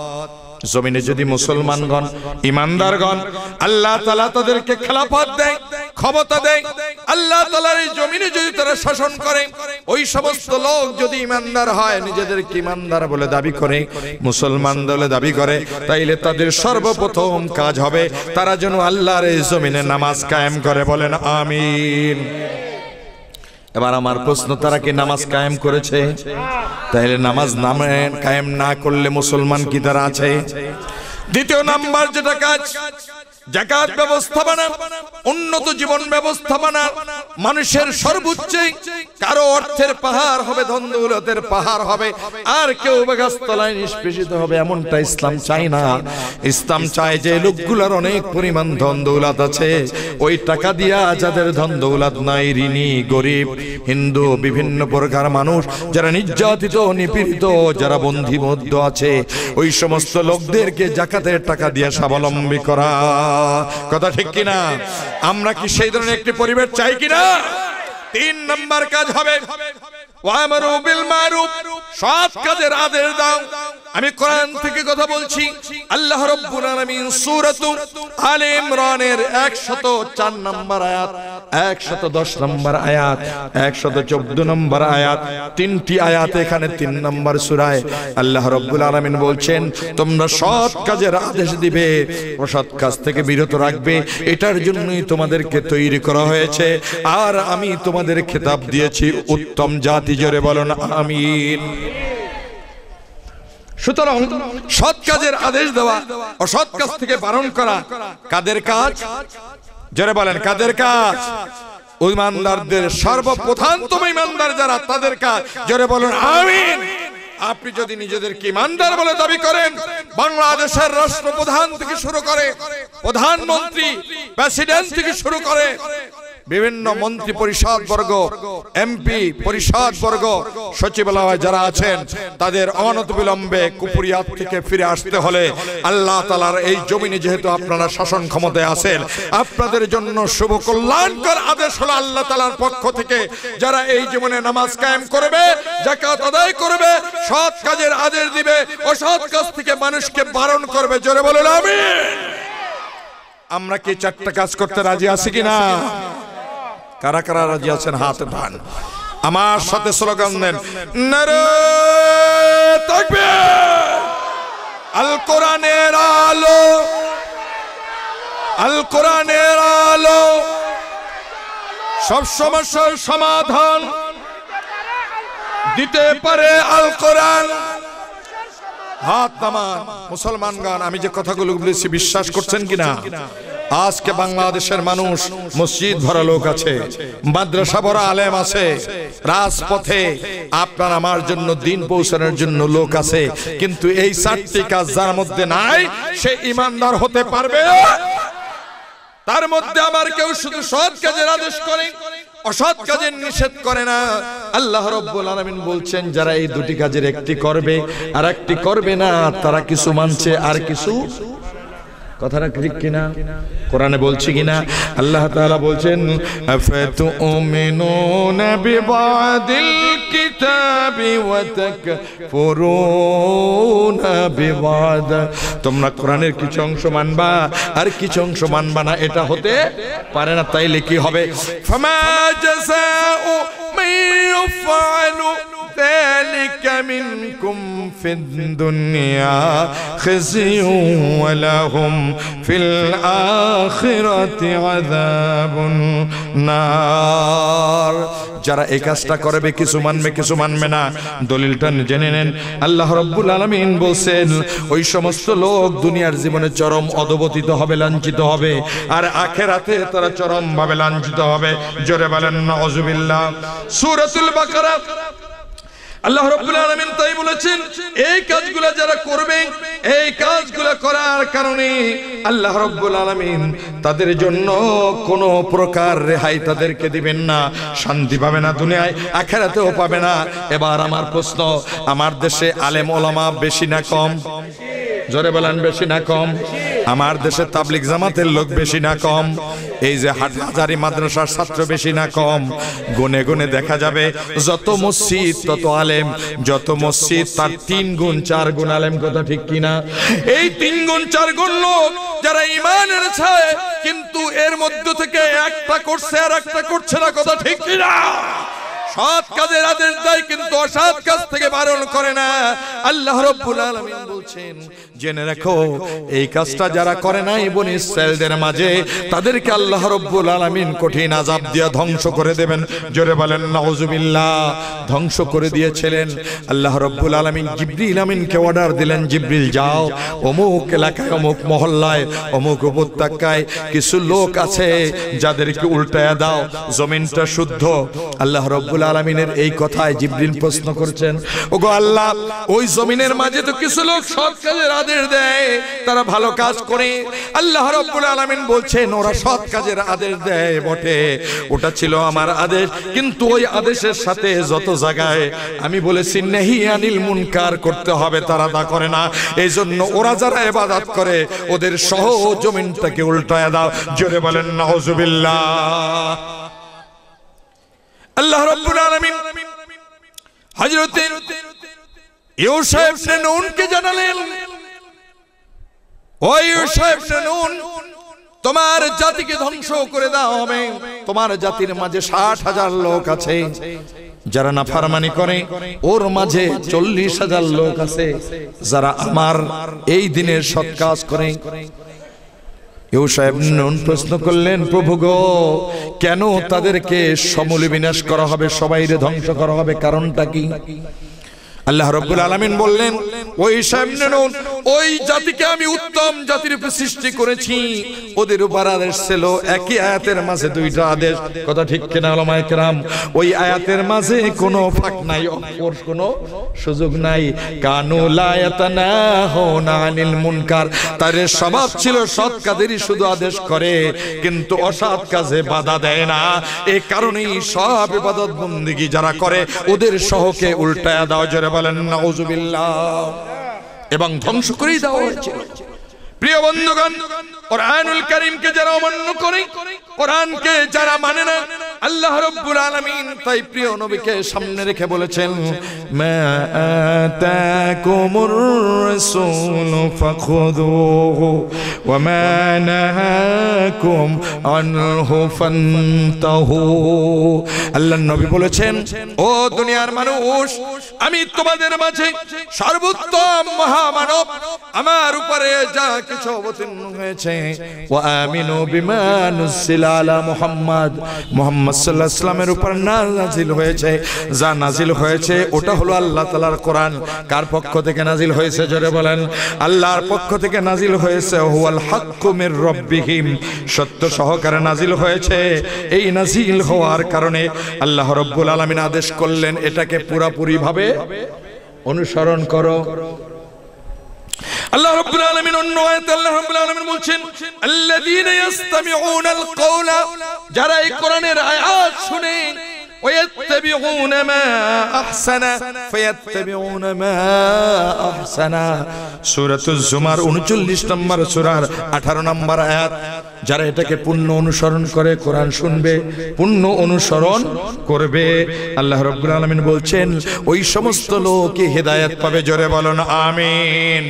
জমিনে যদি মুসলমানগণ, ইমানদারগণ আল্লাহ তাআলা তাদেরকে খেলাফত দেয়, ক্ষমতা দেয়, আল্লাহ তাআলার এই জমিনে যদি তারা শাসন করে, ওই সমস্ত লোক যদি ইমানদার হয়, নিজেদেরকে ইমানদার বলে দাবি করে, মুসলমান বলে দাবি করে, তাইলে তাদের সর্বপ্রথম কাজ হবে তারা যেন আল্লাহর এই জমিনে নামাজ কায়েম করে। বলেন আমিন। এবার আমার প্রশ্ন, তারা কি নামাজ কায়েম করেছে? তাহলে নামাজ কায়েম না করলে মুসলমান কি তারা আছে? দ্বিতীয় নাম্বার যেটা কাজ, যাকাত ব্যবস্থাপনা, উন্নত জীবন ব্যবস্থাপনা। মানুষের সর্বোচ্চ কারো অর্থের পাহাড় হবে, ধন দৌলতের পাহাড় হবে, আর কেউ গাছতলায় নিষ্পেষিত হবে, এমনটা ইসলাম চায় না। ইসলাম চায় যে লোকগুলোর অনেক পরিমাণ ধন দৌলত আছে, ওই টাকা দিয়া যাদের ধন দৌলত নাই, ঋণী, গরিব, হিন্দু, বিভিন্ন প্রকার মানুষ যারা নির্যাতিত, নিপীড়িত, যারা বন্দিবদ্ধ আছে, ওই সমস্ত লোকদেরকে যাকাতের টাকা দিয়ে স্বাবলম্বী করা। কথা ঠিক কিনা? আমরা কি সেই ধরনের একটি পরিবেশ চাই কিনা? 3 নম্বর কাজ হবে ওয়ামরু বিল মারুফ, সৎ কাজের আদেশ দাও। আমি কোরআন থেকে কথা বলছি। আল্লাহ রাব্বুল আলামিন সূরাতু আলে ইমরানের 104 নম্বর আয়াত, 110 নম্বর আয়াত, 114 নম্বর আয়াত, 3টি আয়াত এখানে 3 নম্বর সূরায় আল্লাহ রাব্বুল আলামিন বলছেন তোমরা সৎ কাজের আদেশ দিবে, অসৎ কাজ থেকে বিরত রাখবে, এটার জন্যই তোমাদেরকে তৈরি করা হয়েছে। আর আমি তোমাদের খেতাব দিয়েছি উত্তম জাতি। জোরে বলুন আমিন। সুতরাং সৎ কাজের আদেশ দেওয়া, অসৎ কাজ থেকে বারণ করা কাদের কাজ? জোরে বলেন কাদের কাজ? ইমানদারদের সর্বপ্রধানতম ইমানদার যারা, তাদের কাজ। জোরে বলুন আমিন। আপনি যদি নিজেদেরকে ইমানদার বলে দাবি করেন, বাংলাদেশের রাষ্ট্রপ্রধান থেকে শুরু করে প্রধানমন্ত্রী, প্রেসিডেন্ট থেকে শুরু করে বিভিন্ন মন্ত্রী পরিষদ বর্গ, এমপি পরিষদ বর্গ, সচিবালয়ে যারা আছেন, তাদের অনতিবিলম্বে কুপুরিয়াত থেকে ফিরে আসতে হলে আল্লাহ তাআলার এই জমিনে যেহেতু আপনারা শাসন ক্ষমতায় আছেন, আপনাদের জন্য শুভ কল্যাণকর আদেশ হলো আল্লাহ তাআলার পক্ষ থেকে যারা এই জীবনে নামাজ কায়েম করবে, যাকাত আদায় করবে, সৎ কাজের আদেশ দিবে, অসৎ কাজ থেকে মানুষকে বারণ করবে। জোরে বলুন আমিন। আমরা কি 4টা কাজ করতে রাজি আছি কিনা? কারা কারা রাজি আছেন হাত উঠান, আমার সাথে স্লোগান দেন, নারে তাকবীর। আল কোরআনের আলো, আল কোরআনের আলো সব সমস্যার সমাধান দিতে পারে আল কোরআন। হাত নামান। মুসলমানগণ, আমি যে কথাগুলো বলেছি বিশ্বাস করছেন কিনা? আজকে বাংলাদেশের মানুষ মসজিদ ভরা লোক আছে, মাদ্রাসা ভরা আলেম আছে, রাজপথে আপনার আমার জন্য দিন পৌঁছানোর জন্য লোক আছে, কিন্তু এই 4টি কাজ যার মধ্যে নাই সে ইমানদার হতে পারবে? তার মধ্যে আমার কেউ শুধু সৎ কাজের আদেশ করে, অসৎ কাজের নিষেধ করে না। আল্লাহ রাব্বুল আলামিন বলছেন যারা এই 2টি কাজের একটি করবে আর একটি করবে না, তারা কিছু মানছে আর কিছু, কথাটা ঠিক কিনা? কোরআনে বলছি কিনা? আল্লাহ তাআলা বলছেন আফাতুমিনুনা বিবাদিল কিতাবি ওয়া তাকফুরুনা বিবাদ। তোমরা কোরআনের কিছু অংশ মানবা আর কিছু অংশ মানবা না, এটা হতে পারে না। তাইলে কি হবে? ফামা জাযাউ মান ইয়াফআলু ذلك منكم في الدنيا خزي ولهم في الآخرة عذاب النار। যারা এই কাজটা করবে কিছু মানবে কিছু মানবে না। দলিলটা জেনে নেন। আল্লাহ রাব্বুল আলামিন বলছেন ওই সমস্ত লোক দুনিয়ার জীবনে চরম অধপতিত হবে, লাঞ্ছিত হবে, আর আখিরাতে তারা চরম ভাবে লাঞ্ছিত হবে। জোরে বলেন নাউযুবিল্লাহ। সূরাতুল বাকারা আল্লাহ রাব্বুল আলামিন তাই বলেছেন এই কাজগুলো যারা করবে, এই কাজগুলো করার কারণে আল্লাহ রাব্বুল আলামিন তাদের জন্য কোনো প্রকার রেহাই তাদেরকে দিবেন না, শান্তি পাবে না, দুনিয়ায় আখিরাতেও পাবে না। এবার আমার প্রশ্ন, আমার দেশে আলেম ওলামা বেশি না কম? জোরে বলেন বেশি না কম? আমার দেশে তাবলিগ জামাতের লোক বেশি না কম? এই যে হাটহাজারী মাদ্রাসার ছাত্র বেশি না কম? গুনে গুনে দেখা যাবে যত মসজিদ তত আলেম, যত মসজিদ তার 3 গুণ 4 গুণ আলেম। কথা ঠিক কিনা? এই 3 গুণ 4 গুণ লোক যারা ঈমান এনেছে কিন্তু এর মধ্য থেকে একটা করছে আর একটা করছে না। কথা ঠিক কিনা? সৎ কাজের আদেশ দেয় কিন্তু অসৎ কাজ থেকে বারণ করে না। আল্লাহ রাব্বুল আলামিন বলছেন জেনে রাখো এই কাজটা যারা করে নাই বনি ইসরাঈলদের মাঝে তাদেরকে আল্লাহ রাব্বুল আলামিন কঠিন আযাব দিয়ে ধ্বংস করে দেবেন। জোরে বলেন নাউযুবিল্লাহ। ধ্বংস করে দিয়েছিলেন আল্লাহ রাব্বুল আলামিন। জিবরিল আমিনকে অর্ডার দিলেন, জিবরিল যাও অমুক এলাকায় অমুক মহল্লায় অমুক উপত্যকায় কিছু লোক আছে যাদেরকে উল্টায়া দাও, জমিনটা শুদ্ধ। আল্লাহ রাব্বুল আলামিনের এই কথায় জিবরিল প্রশ্ন করছেন, ওগো আল্লাহ ওই জমিনের মাঝে তো কিছু লোক সৎ কাজের আদেশ দেয়, তারা ভালো কাজ করে। আল্লাহ রাব্বুল আলামিন বলছেন ওরা সৎ কাজের আদেশ দেয় বটে, ওটা ছিল আমার আদেশ, কিন্তু ওই আদেশের সাথে যত জায়গায় আমি বলেছি নাহি আনিল মুনকার করতে হবে তারা তা করে না। এই জন্য ওরা যারা ইবাদত করে ওদের সহ জমিনটাকে উল্টায়া দাও। জোরে বলেন নাউযুবিল্লাহ। আল্লাহ রাব্বুল আলামিন হযরত ইউসুফ ইবনে নূনকে জানালেন, ও ইউসুফ ইবনে নূন, তোমার জাতিকে ধ্বংস করে দাও হবে। তোমার জাতির মাঝে 60,000 লোক আছে যারা নাফরমানি করে, ওর মাঝে 40,000 লোক আছে যারা আমার এই দিনের সৎ কাজ করে। ইউসুফ ইবনে নূন প্রশ্ন করলেন, প্রভু গো, কেন তাদেরকে সমূলে বিনাশ করা হবে, সবাইরে ধ্বংস করা হবে, কারণটা কি? আল্লাহ রাব্বুল আলামিন বললেন, ওই ইউসুফ ইবনে নূন ওই জাতিকে আমি উত্তম জাতির রূপে সৃষ্টি করেছি, ওদের উপর আদেশ ছিল একই আয়াতের মাঝে 2টা আদেশ। কথা ঠিক কিনা উলামায়ে কেরাম? ওই আয়াতের মাঝে কোনো ফাঁক নাই, অপর কোনো সুযোগ নাই। কানু লা ইয়াতানাহুনা আনিল মুনকার, তার স্বভাব ছিল সৎ কাজেরই শুধু আদেশ করে কিন্তু অসৎ কাজে বাধা দেয় না। এই কারণেই সব ইবাদত বন্দেগী যারা করে ওদের সহকে উল্টায়া দাও। জোরে বলেন নাউযুবিল্লাহ। এবং ধ্বংস করেই দেওয়া হয়েছিল। প্রিয় বন্ধুগণ, কোরআনুল কারীমকে যারা অমান্য করে, কোরআনকে যারা মানে না, আল্লাহ রাব্বুল আলামিন তাই প্রিয় নবীকে সামনে রেখে বলেছেন, মা আতাকুমুর রাসূলু ফাখুযুহু ওয়া মা নাহাকুম আনহু ফান্তাহু। আল্লাহর নবী বলেছেন, ও দুনিয়ার মানুষ, আমি তোমাদের মাঝে সর্বোত্তম মহামানব, আমার উপরে যা কিছু অবতীর্ণ হয়েছে, ওয়া আমিনু বিমা নুজিলা আলা মুহাম্মদ, মুহাম্মদ সাল্লাল্লাহু আলাইহি ওয়াসাল্লামের উপর নাজিল হয়েছে, যা নাজিল হয়েছে ওটা হলো আল্লাহ তাআলার কোরআন। কার পক্ষ থেকে নাজিল হয়েছে? জোরে বলেন। আল্লাহর পক্ষ থেকে নাজিল হয়েছে। হুয়াল হাক্কু মির রাব্বিহিম, সত্য সহকারে নাজিল হয়েছে। এই নাজিল হওয়ার কারণে আল্লাহ রাব্বুল আলামিন আদেশ করলেন এটাকে পুরোপুরি ভাবে অনুসরণ করো। আল্লাহ রাব্বুল আলামিন অন্য আয়াতে আল্লাহ রাব্বুল আলামিন বলছেন, আল্লাযীনা ইসতামিউনাল কওলা, যারা এই কোরআনের আয়াত শুনে ওয়ায়াত্তাবিউনা মা আহসানা ফায়াত্তাবিউনা মা আহসানা। সূরাতুজ জুমার 39 নম্বর সূরার 18 নম্বর আয়াত। যারা এটাকে পূর্ণ অনুসরণ করে, কোরআন শুনবে, পূর্ণ অনুসরণ করবে, আল্লাহ রাব্বুল আলামিন বলছেন ওই সমস্ত লোকই হেদায়েত পাবে। জোরে বলুন আমিন।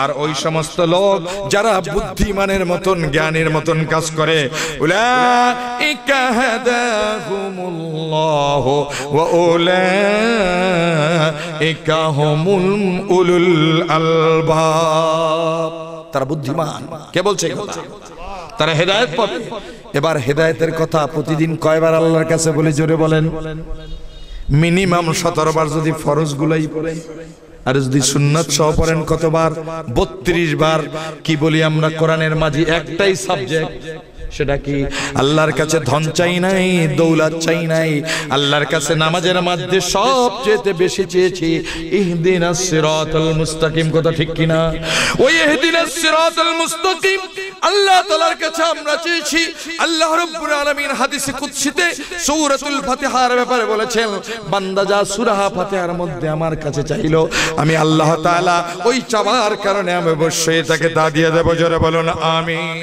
আর ওই সমস্ত লোক যারা বুদ্ধিমানের মতন, জ্ঞানের মতন কাজ করে, উলাইকা হাদাহুমুল্লাহু ওয়া উলাইকা হুমুল উলুল আলবাব। তারা বুদ্ধিমান। কে বলছে কথা? তারা হেদায়েত পাবে। এবার হেদায়েতের কথা প্রতিদিন কয়বার আল্লাহর কাছে বলি জোরে বলেন? মিনিমাম 17 বার যদি ফরজ গুলাই পড়েন, আর যদি সুন্নাত সহ পড়েন কতবার? 32 বার। কি বলি আমরা কোরআনের মাঝে একটাই সাবজেক্ট, সেটা কি? আল্লাহর কাছে ধন চাই নাই, দৌলত চাই নাই, আল্লাহর কাছে নামাজের মধ্যে সবচেয়ে বেশি চেয়েছি ইহদিনাস সিরাতাল মুস্তাকিম। কথা ঠিক কিনা? ওই ইহদিনাস সিরাতাল মুস্তাকিম আল্লাহ তাআলার কাছে আমরা চেয়েছি। আল্লাহ রাব্বুল আলামিন হাদিসে কুদসিতে সূরাতুল ফাতিহার ব্যাপারে বলেছেন, বান্দা যা সূরা ফাতিহার মধ্যে আমার কাছে চাইলো, আমি আল্লাহ তাআলা ওই চাওয়ার কারণে আমি অবশ্যই তাকে তা দিয়ে দেব। জোরে বলুন আমিন।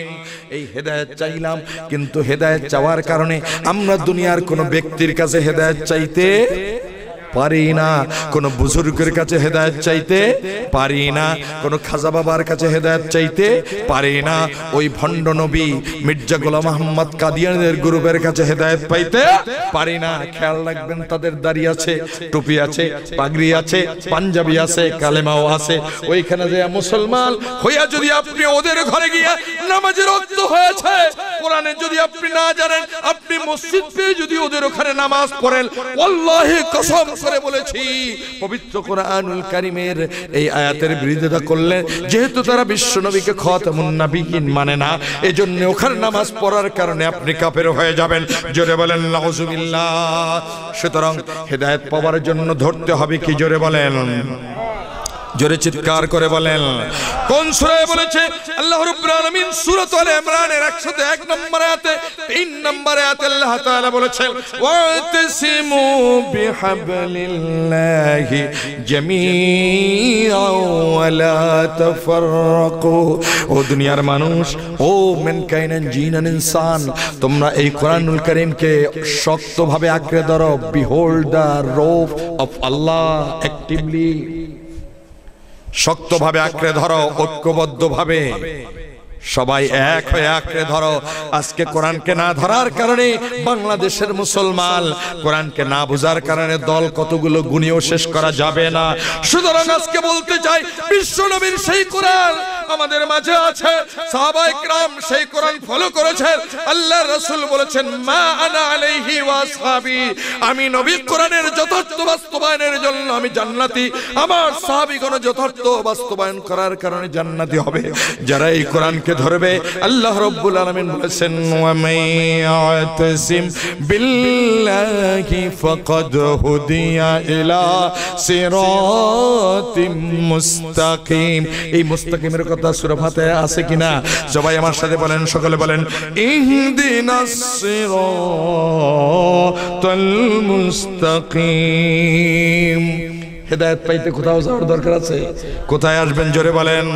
এই হেদায়েত চাইলাম, কিন্তু হেদায়েত চাওয়ার কারণে আমরা দুনিয়ার কোন ব্যক্তির কাছে হেদায়েত চাইতে পারি না, কোন বুজুর্গের কাছে হেদায়েত চাইতে পারি না, কোন খাজা বাবার কাছে হেদায়েত চাইতে পারি না, ওই ভণ্ড নবী মির্জা গোলাম আহমদ কাদিয়ানের গ্রুপের কাছে হেদায়েত পাইতে পারি না। খেয়াল রাখবেন, তাদের দাড়ি আছে, টুপি আছে, পাগড়ি আছে, পাঞ্জাবি আছে, কালেমাও আছে। ওইখানে যে মুসলমান হইয়া যদি আপনি ওদের ঘরে গিয়া নামাজের ওয়াক্ত হয়েছে, কোরআনে যদি আপনি না জানেন, আপনি মসজিদ পেয়ে যদি ওদের ওখানে নামাজ পড়েন, আল্লাহি কসম করে বলেছি, পবিত্র কোরআনুল কারীমের এই আয়াতের বিরোধিতা করলেন। যেহেতু তারা বিশ্ব নবীকে খাতামুন নবিয়্যিন মানে না, এজন্য ওখানে নামাজ পড়ার কারণে আপনি কাফের হয়ে যাবেন। জোরে বলেন নাউজুবিল্লাহ। সুতরাং হেদায়েত পাওয়ার জন্য ধরতে হবে কি? জোরে বলেন, জোরে চিৎকার করে বলেন। কোন সূরায় বলেছে? আল্লাহ রাব্বুল আলামিন সূরাত আলে ইমরানের 101 নম্বর আয়াতে 3 নম্বর আয়াতে আল্লাহ তাআলা বলেছেন, ওয়াতাসিমু বিহাবলিল্লাহি জামিআন ওয়া লা তাফাররাকু। ও দুনিয়ার মানুষ, ও ম্যানকাইন্ড এন্ড জিন এন্ড ইনসান, তোমরা এই কোরআনুল কারীমকে শক্তভাবে আঁকড়ে ধরো। Behold the rope of Allah actively, শক্তভাবে আঁকড়ে ধরো, ঐক্যবদ্ধভাবে সবাই এক হয়ে আঁকড়ে ধরো। আজকে কোরআনকে না ধরার কারণে বাংলাদেশের মুসলমান, কোরআনকে না বোঝার কারণে দল কতগুলো গুণেও শেষ করা যাবে না। সুতরাং আজকে বলতে চাই, বিশ্ব নবীর সেই কোরআন আমাদের মাঝে আছে, সাহাবায়ে কেরাম সেই কোরআন ফলো করেছেন। আল্লাহর রাসূল বলেছেন, মা আনা আলাইহি ওয়া আসহাবি, আমি নবী কোরআনের যথার্থ বাস্তবায়নের জন্য আমি জান্নাতি, আমার সাহাবীগণ যথার্থ বাস্তবায়ন করার কারণে জান্নাতি হবে। যারা এই কোরআনকে ধরবে, আল্লাহ রাব্বুল আলামিন বলেছেন, ওয়া মাইয়াতাসিম বিল্লাহি ফাকাদ হুদিয়া ইলা সিরাতিম মুস্তাকিম। এই মুস্তাকিমের কথা সূরা ফাতিহা আছে কিনা? সবাই আমার সাথে বলেন, সকলে বলেন, ইহদিনাস সিরাতাল মুস্তাকিম। হেদায়েত পাইতে কোথাও যাওয়ার দরকার আছে? কোথায় আসবেন? জোরে বলেন,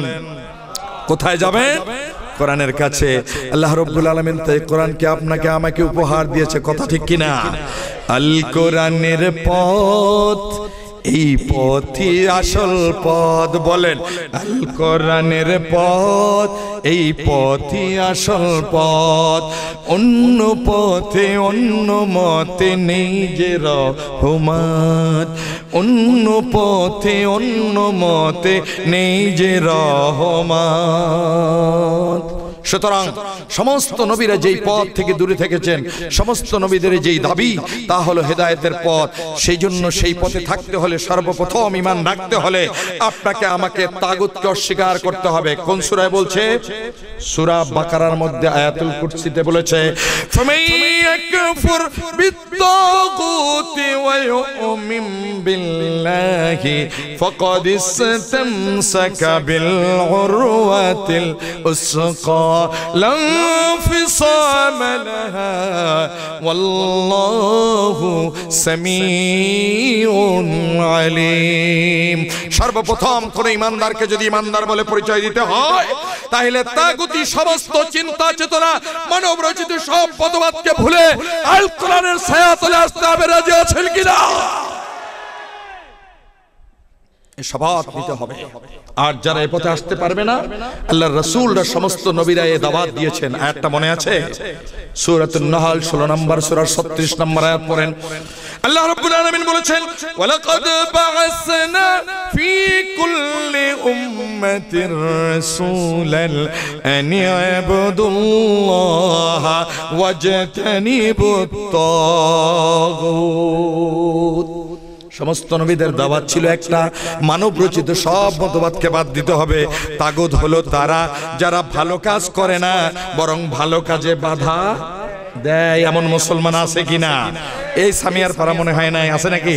কোথায় যাবেন? কোরআনের কাছে। আল্লাহ রাব্বুল আলামিন তাই কোরআনকে আপনাকে আমাকে উপহার দিয়েছে। কথা ঠিক কিনা? আল কোরআনের পথ, এই পথই আসল পথ। বলেন, আল কোরআনের পথ, এই পথই আসল পথ। অন্য পথে অন্য মতে নেই যে রহমত, অন্য পথে অন্য মতে নেই যে রহমত। সুতরাং সমস্ত নবীরা যেই পথ থেকে দূরে থেকেছেন, সমস্ত নবীদের যেই দাবি তা হলো হেদায়েতের পথ। সেই জন্য সেই পথে থাকতে হলে সর্বপ্রথম ঈমান রাখতে হলে আপনাকে আমাকে তাগুতকে অস্বীকার করতে হবে। কোন সূরায় বলছে? সূরা বাকারার মধ্যে আয়াতুল কুরসিতে বলেছে, ফামাইয়াকফুর বিত্তাগুতি ওয়া ইউমিন বিল্লাহি ফাকাদ ইসতামসাকা বিল উরওয়াতিল উসকা লা ফিসাম লাহা ওয়াল্লাহু সামিউন আলিম। সর্বপ্রথম কোন ইমানদারকে যদি ইমানদার বলে পরিচয় দিতে হয়, তাহলে তাগুতি সমস্ত চিন্তা চেতনা, মানব রচিত সব পদবাদকে ভুলে আল কোরআনের ছায়াতলে আসতে হবে। রাজি আছেন কিনা? শপথ নিতে হবে। আর যারা এই পথে আসতে পারবে না, আল্লাহর রাসূলরা সমস্ত নবীরা এই দাওয়াত দিয়েছেন। আয়াতটা মনে আছে? সূরাতুন নাহল 16 নম্বর সূরার 36 নম্বর আয়াত পড়েন। আল্লাহ রাব্বুল আলামিন বলেছেন, ওয়ালাকাদ বা'আসনা ফি কুল্লি উম্মাতির রাসূলান আন ইবুদুল্লাহা ওয়াজতানিবুত তাগুত। সমস্ত নবীদের দাওয়াত ছিল একটা, মানব রচিত সব মতবাদকে বাদ দিতে হবে। তাগুত হলো তারা যারা ভালো কাজ করে না, বরং ভালো কাজে বাধা দেয়। এমন মুসলমান আছে কিনা? এই সামিয়ার পাড়া মনে হয় নাই, আছে নাকি?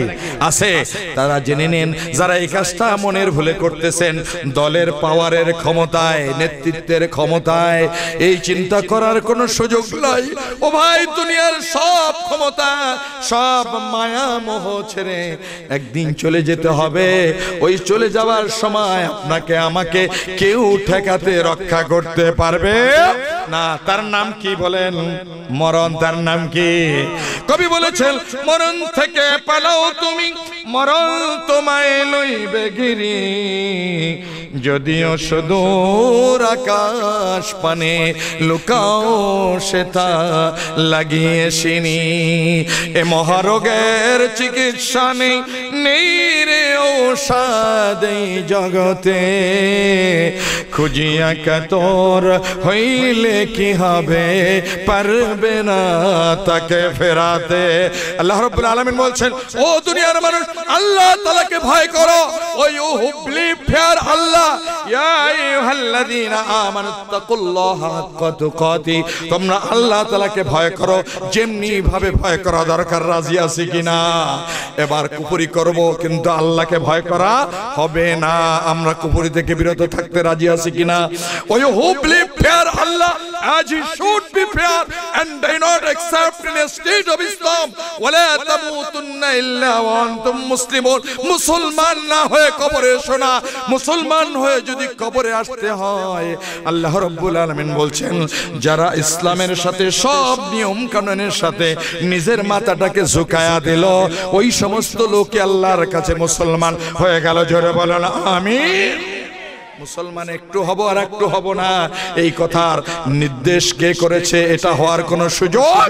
আছে। তারা জেনে নেন, যারা এই কাজটা মনের ভুলে করতেছেন, দলের পাওয়ারের ক্ষমতায়, নেতৃত্বের ক্ষমতায় এই চিন্তা করার কোনো সুযোগ নাই। ও ভাই, দুনিয়ার সব ক্ষমতা, সব মায়া মোহ ছেড়ে একদিন চলে যেতে হবে। ওই চলে যাওয়ার সময় আপনাকে আমাকে কেউ ঠেকাতে রক্ষা করতে পারবে না। তার নাম কি বলেন? মরণ। তার নাম কি? কবি বলেছেন, মরণ থেকে পালাও তুমি, মরণ তোমায় লইবে গিরি, যদিও সুদূর আকাশ পানে লুকাও সেটা লাগিয়ে সিনি। এ মহারোগের চিকিৎসা নেই, নেই রে ঔষধ এই জগতে, খুঁজিয়া কাতর হইলে কি হবে, পারবে না তাকে ফেরাতে। আল্লাহ রাব্বুল আলামিন বলছেন, ও দুনিয়ার মানুষ, আল্লাহ তাআলাকে ভয় করো। ওই হু বিলিভ ফিয়ার আল্লাহ, ইয়া আইয়ুহাল্লাযীনা আমানুত্তাকুল্লাহা হাক্কা তুকাতি, তোমরা আল্লাহ তাআলাকে ভয় করো যেমনি ভাবে ভয় করা দরকার। রাজি আছি কিনা? এবার কুফরি করব, কিন্তু আল্লাহকে ভয় করা হবে না। আমরা কুফরি থেকে বিরত থাকতে রাজি আছি কিনা? ওই who believe fear Allah as he should be fair and do not accept in a state of Islam, wala tamutunna illa wa antum muslimun। মুসলমান না হয়ে কবরে শোনা, মুসলমান হয়ে যদি কবরে আসতে হয়, আল্লাহ রাব্বুল আলামিন বলছেন, যারা ইসলামের সাথে সব নিয়ম কানুনের সাথে নিজের মাথাটাকে ঝুঁকায়া দিল, ওই সমস্ত লোকে আল্লাহর কাছে মুসলমান হয়ে গেল। জোরে বলেন আমিন। মুসলমান একটু হব আর একটু হব না, এই কথার নির্দেশ কে করেছে? এটা হওয়ার কোনো সুযোগ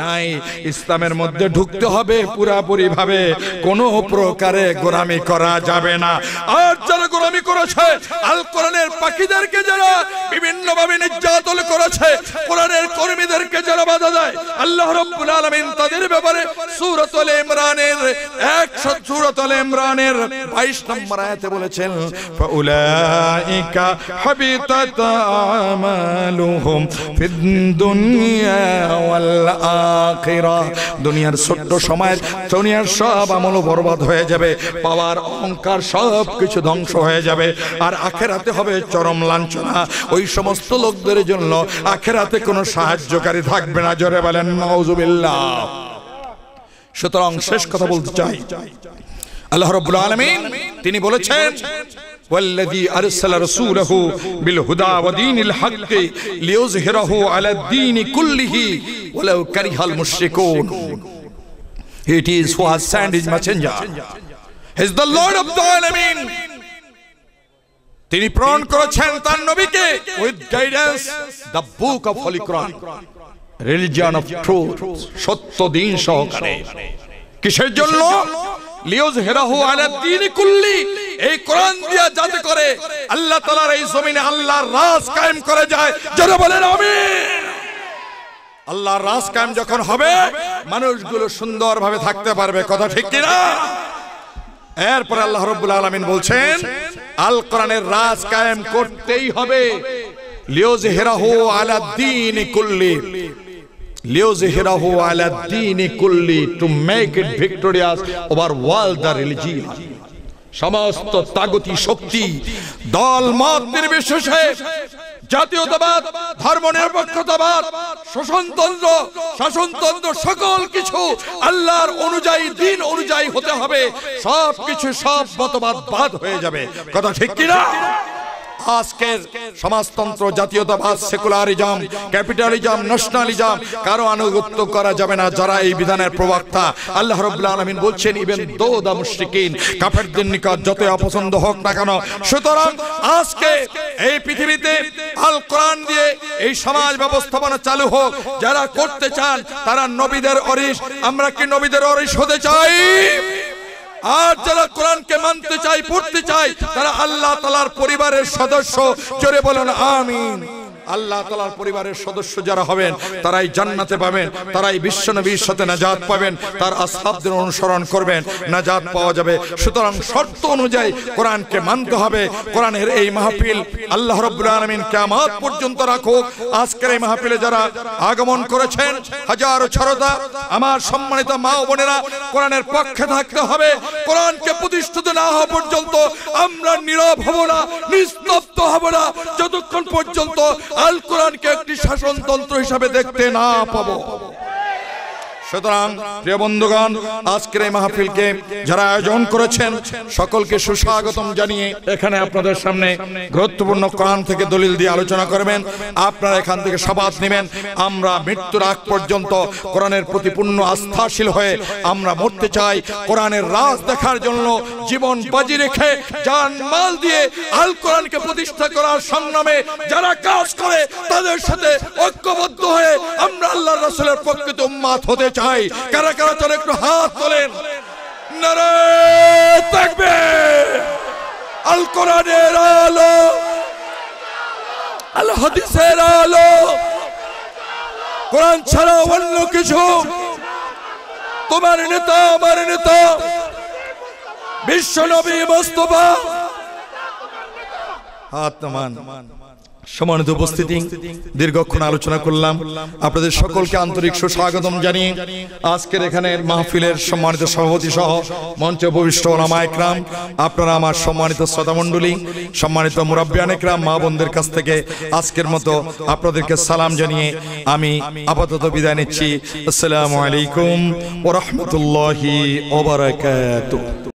নাই। ইসলামের মধ্যে ঢুকতে হবে পুরাপুরি ভাবে, কোনো প্রকারে গোলামি করা যাবে না। আর যারা গোলামি করেছে, আল কোরআনের পাখীদেরকে যারা বিভিন্ন ভাবে নির্যাতন করেছে, কোরআনের কর্মীদেরকে যারা বাধা দেয়, আল্লাহ রাব্বুল আলামিন তাদের ব্যাপারে সূরাতুল ইমরানের 22 নম্বর আয়াতে বলেছেন, ফাউলাইকা হাবিতাত আমালুহুম ফিদ দুনিয়া ওয়াল আখিরাহ। দুনিয়ার ছোট্ট সময়ের দুনিয়ার সব আমল বরবাদ হয়ে যাবে, পাওয়ার অহংকার সব কিছু ধ্বংস হয়ে যাবে, আর আখিরাতে হবে চরম লাঞ্ছনা। ওই সমস্ত লোকদের জন্য আখিরাতে কোনো সাহায্যকারী থাকবে না। জোরে বলেন নাউজুবিল্লাহ। সুতরাং শেষ কথা বলতে চাই, আল্লাহ রাব্বুল আলামিন তিনি বলেছেন, والذي أرسل رسوله بالهدى ودين الحق ليظهره على الدين كله ولو كره المشركون. It is who has sent his messenger. He is the Lord of the Alamin. তিনি প্রেরণ করেছেন তার নবীকে with guidance the book of Holy Quran, religion of truth, সত্য দ্বীন সহকারে। কিসের জন্য? লিয়ুযহিরাহু আলা দ্বীনি কুল্লি, এই কোরআন দিয়া যাতে করে আল্লাহ তাআলার এই জমিনে আল্লাহর রাজ কায়েম করা যায়। যারা বলেন আমিন। আল্লাহর রাজ কায়েম যখন হবে, মানুষগুলো সুন্দরভাবে থাকতে পারবে। কথা ঠিক কি না? এরপর আল্লাহ রাব্বুল আলামিন বলছেন, আল কোরআনের রাজ কায়েম করতেই হবে। লিয়ুযহিরাহু আলা দ্বীনি কুল্লি, লিয়ুযহিরাহু আলা দ্বীনি কুল্লি, to make it victorious over wall the religion. সমস্ত তাগুতি শক্তি, দল মত নির্বিশেষে, জাতীয়তাবাদ, ধর্মনিরপেক্ষতাবাদ, শাসনতন্ত্র সকল কিছু আল্লাহর অনুযায়ী, দ্বীন অনুযায়ী হতে হবে। সব কিছু, সব মতবাদ বাদ হয়ে যাবে। কথা ঠিক কি না? আজকের সমাজতন্ত্র, জাতীয়তাবাদ, সেকুলারিজম, ক্যাপিটালিজম, ন্যাশনালিজম কারো আনুগত্য করা যাবে না। যারা এই বিধানের প্রবক্তা, আল্লাহ রাব্বুল আলামিন বলছেন ইবেন দো দা মুশরিকিন, কাফেরদের নিকট যতই অপছন্দ হোক না কেন। সুতরাং আজকে এই পৃথিবীতে আল কোরআন দিয়ে এই সমাজ ব্যবস্থাপনা চালু হোক। যারা করতে চান তারা নবীদের অরিশ, আমরা কি নবীদের অরিশ হতে চাই? আর যারা কোরআনকে মানতে চাই, পড়তে চাই, তারা আল্লাহ তাআলার পরিবারের সদস্য। জোরে বলুন আমিন। আল্লাহ তাআলার পরিবারের সদস্য যারা হবেন তারাই জান্নাতে পাবেন, তারাই বিশ্বনবীর সাথে নাজাত পাবেন, তার আসহাবদের অনুসরণ করবেন, নাজাত পাওয়া যাবে। সুতরাং শর্ত অনুযায়ী কোরআনকে মানতে হবে। কোরআনের এই মাহফিল আল্লাহ রাব্বুল আলামিন কিয়ামত পর্যন্ত রাখুক। আজকের এই মাহফিলে যারা আগমন করেছেন হাজারো শ্রোতা, আমার সম্মানিত মা ও বোনেরা, কোরআনের পক্ষে থাকতে হবে। কোরআনকে প্রতিষ্ঠিত না হওয়া পর্যন্ত আমরা নীরব হব না, নিস্তব্ধ হব না, যতক্ষণ পর্যন্ত আল কোরআনকে একটি শাসনতন্ত্র হিসাবে দেখতে না পাবো। সুতরাং প্রিয় বন্ধুগণ, আজকের এই মাহফিলকে যারা আয়োজন করেছেন সকলকে সুস্বাগতম জানিয়ে এখানে আপনাদের সামনে গুরুত্বপূর্ণ কোরআন থেকে দলিল দিয়ে আলোচনা করবেন। আপনারা এখান থেকে শপথ নেবেন আমরা মৃত্যুর আগ পর্যন্ত কোরআনের প্রতি পূর্ণ আস্থাশীল হয়ে আমরা মরতে চাই। কোরআনের রাজ দেখার জন্য জীবন বাজি রেখে, জান মাল দিয়ে আল কোরআনকে প্রতিষ্ঠা করার সংগ্রামে যারা কাজ করে তাদের সাথে ঐক্যবদ্ধ হয়ে আমরা আল্লাহর রাসূলের প্রকৃত উম্মত হতে চাই। কারা কারা চলে একটু হাত তোলেন। নারে তাকবীর। আল কোরআনের আলো, আল হাদিসের আলো, কোরআন ছাড়া অন্য কিছু। তোমার নেতা, আমার নেতা বিশ্ব নবী মুস্তাফা। হাত নামান। সম্মানিত উপস্থিতি, দীর্ঘক্ষণ আলোচনা করলাম। আপনাদের সকলকে আন্তরিক সুস্বাগতম জানিয়ে আজকের এখানে মাহফিলের সম্মানিত সভাপতি সহ মঞ্চে উপবিষ্ট ওলামায়ে কেরাম, আপনারা আমার সম্মানিত শ্রোতামণ্ডলী, সম্মানিত মুরাব্বিয়ান কেরাম, মা বোনদের কাছ থেকে আজকের মতো আপনাদেরকে সালাম জানিয়ে আমি আপাতত বিদায় নিচ্ছি। আসসালামু আলাইকুম ওয়া রাহমাতুল্লাহি ওয়া বারাকাতুহু।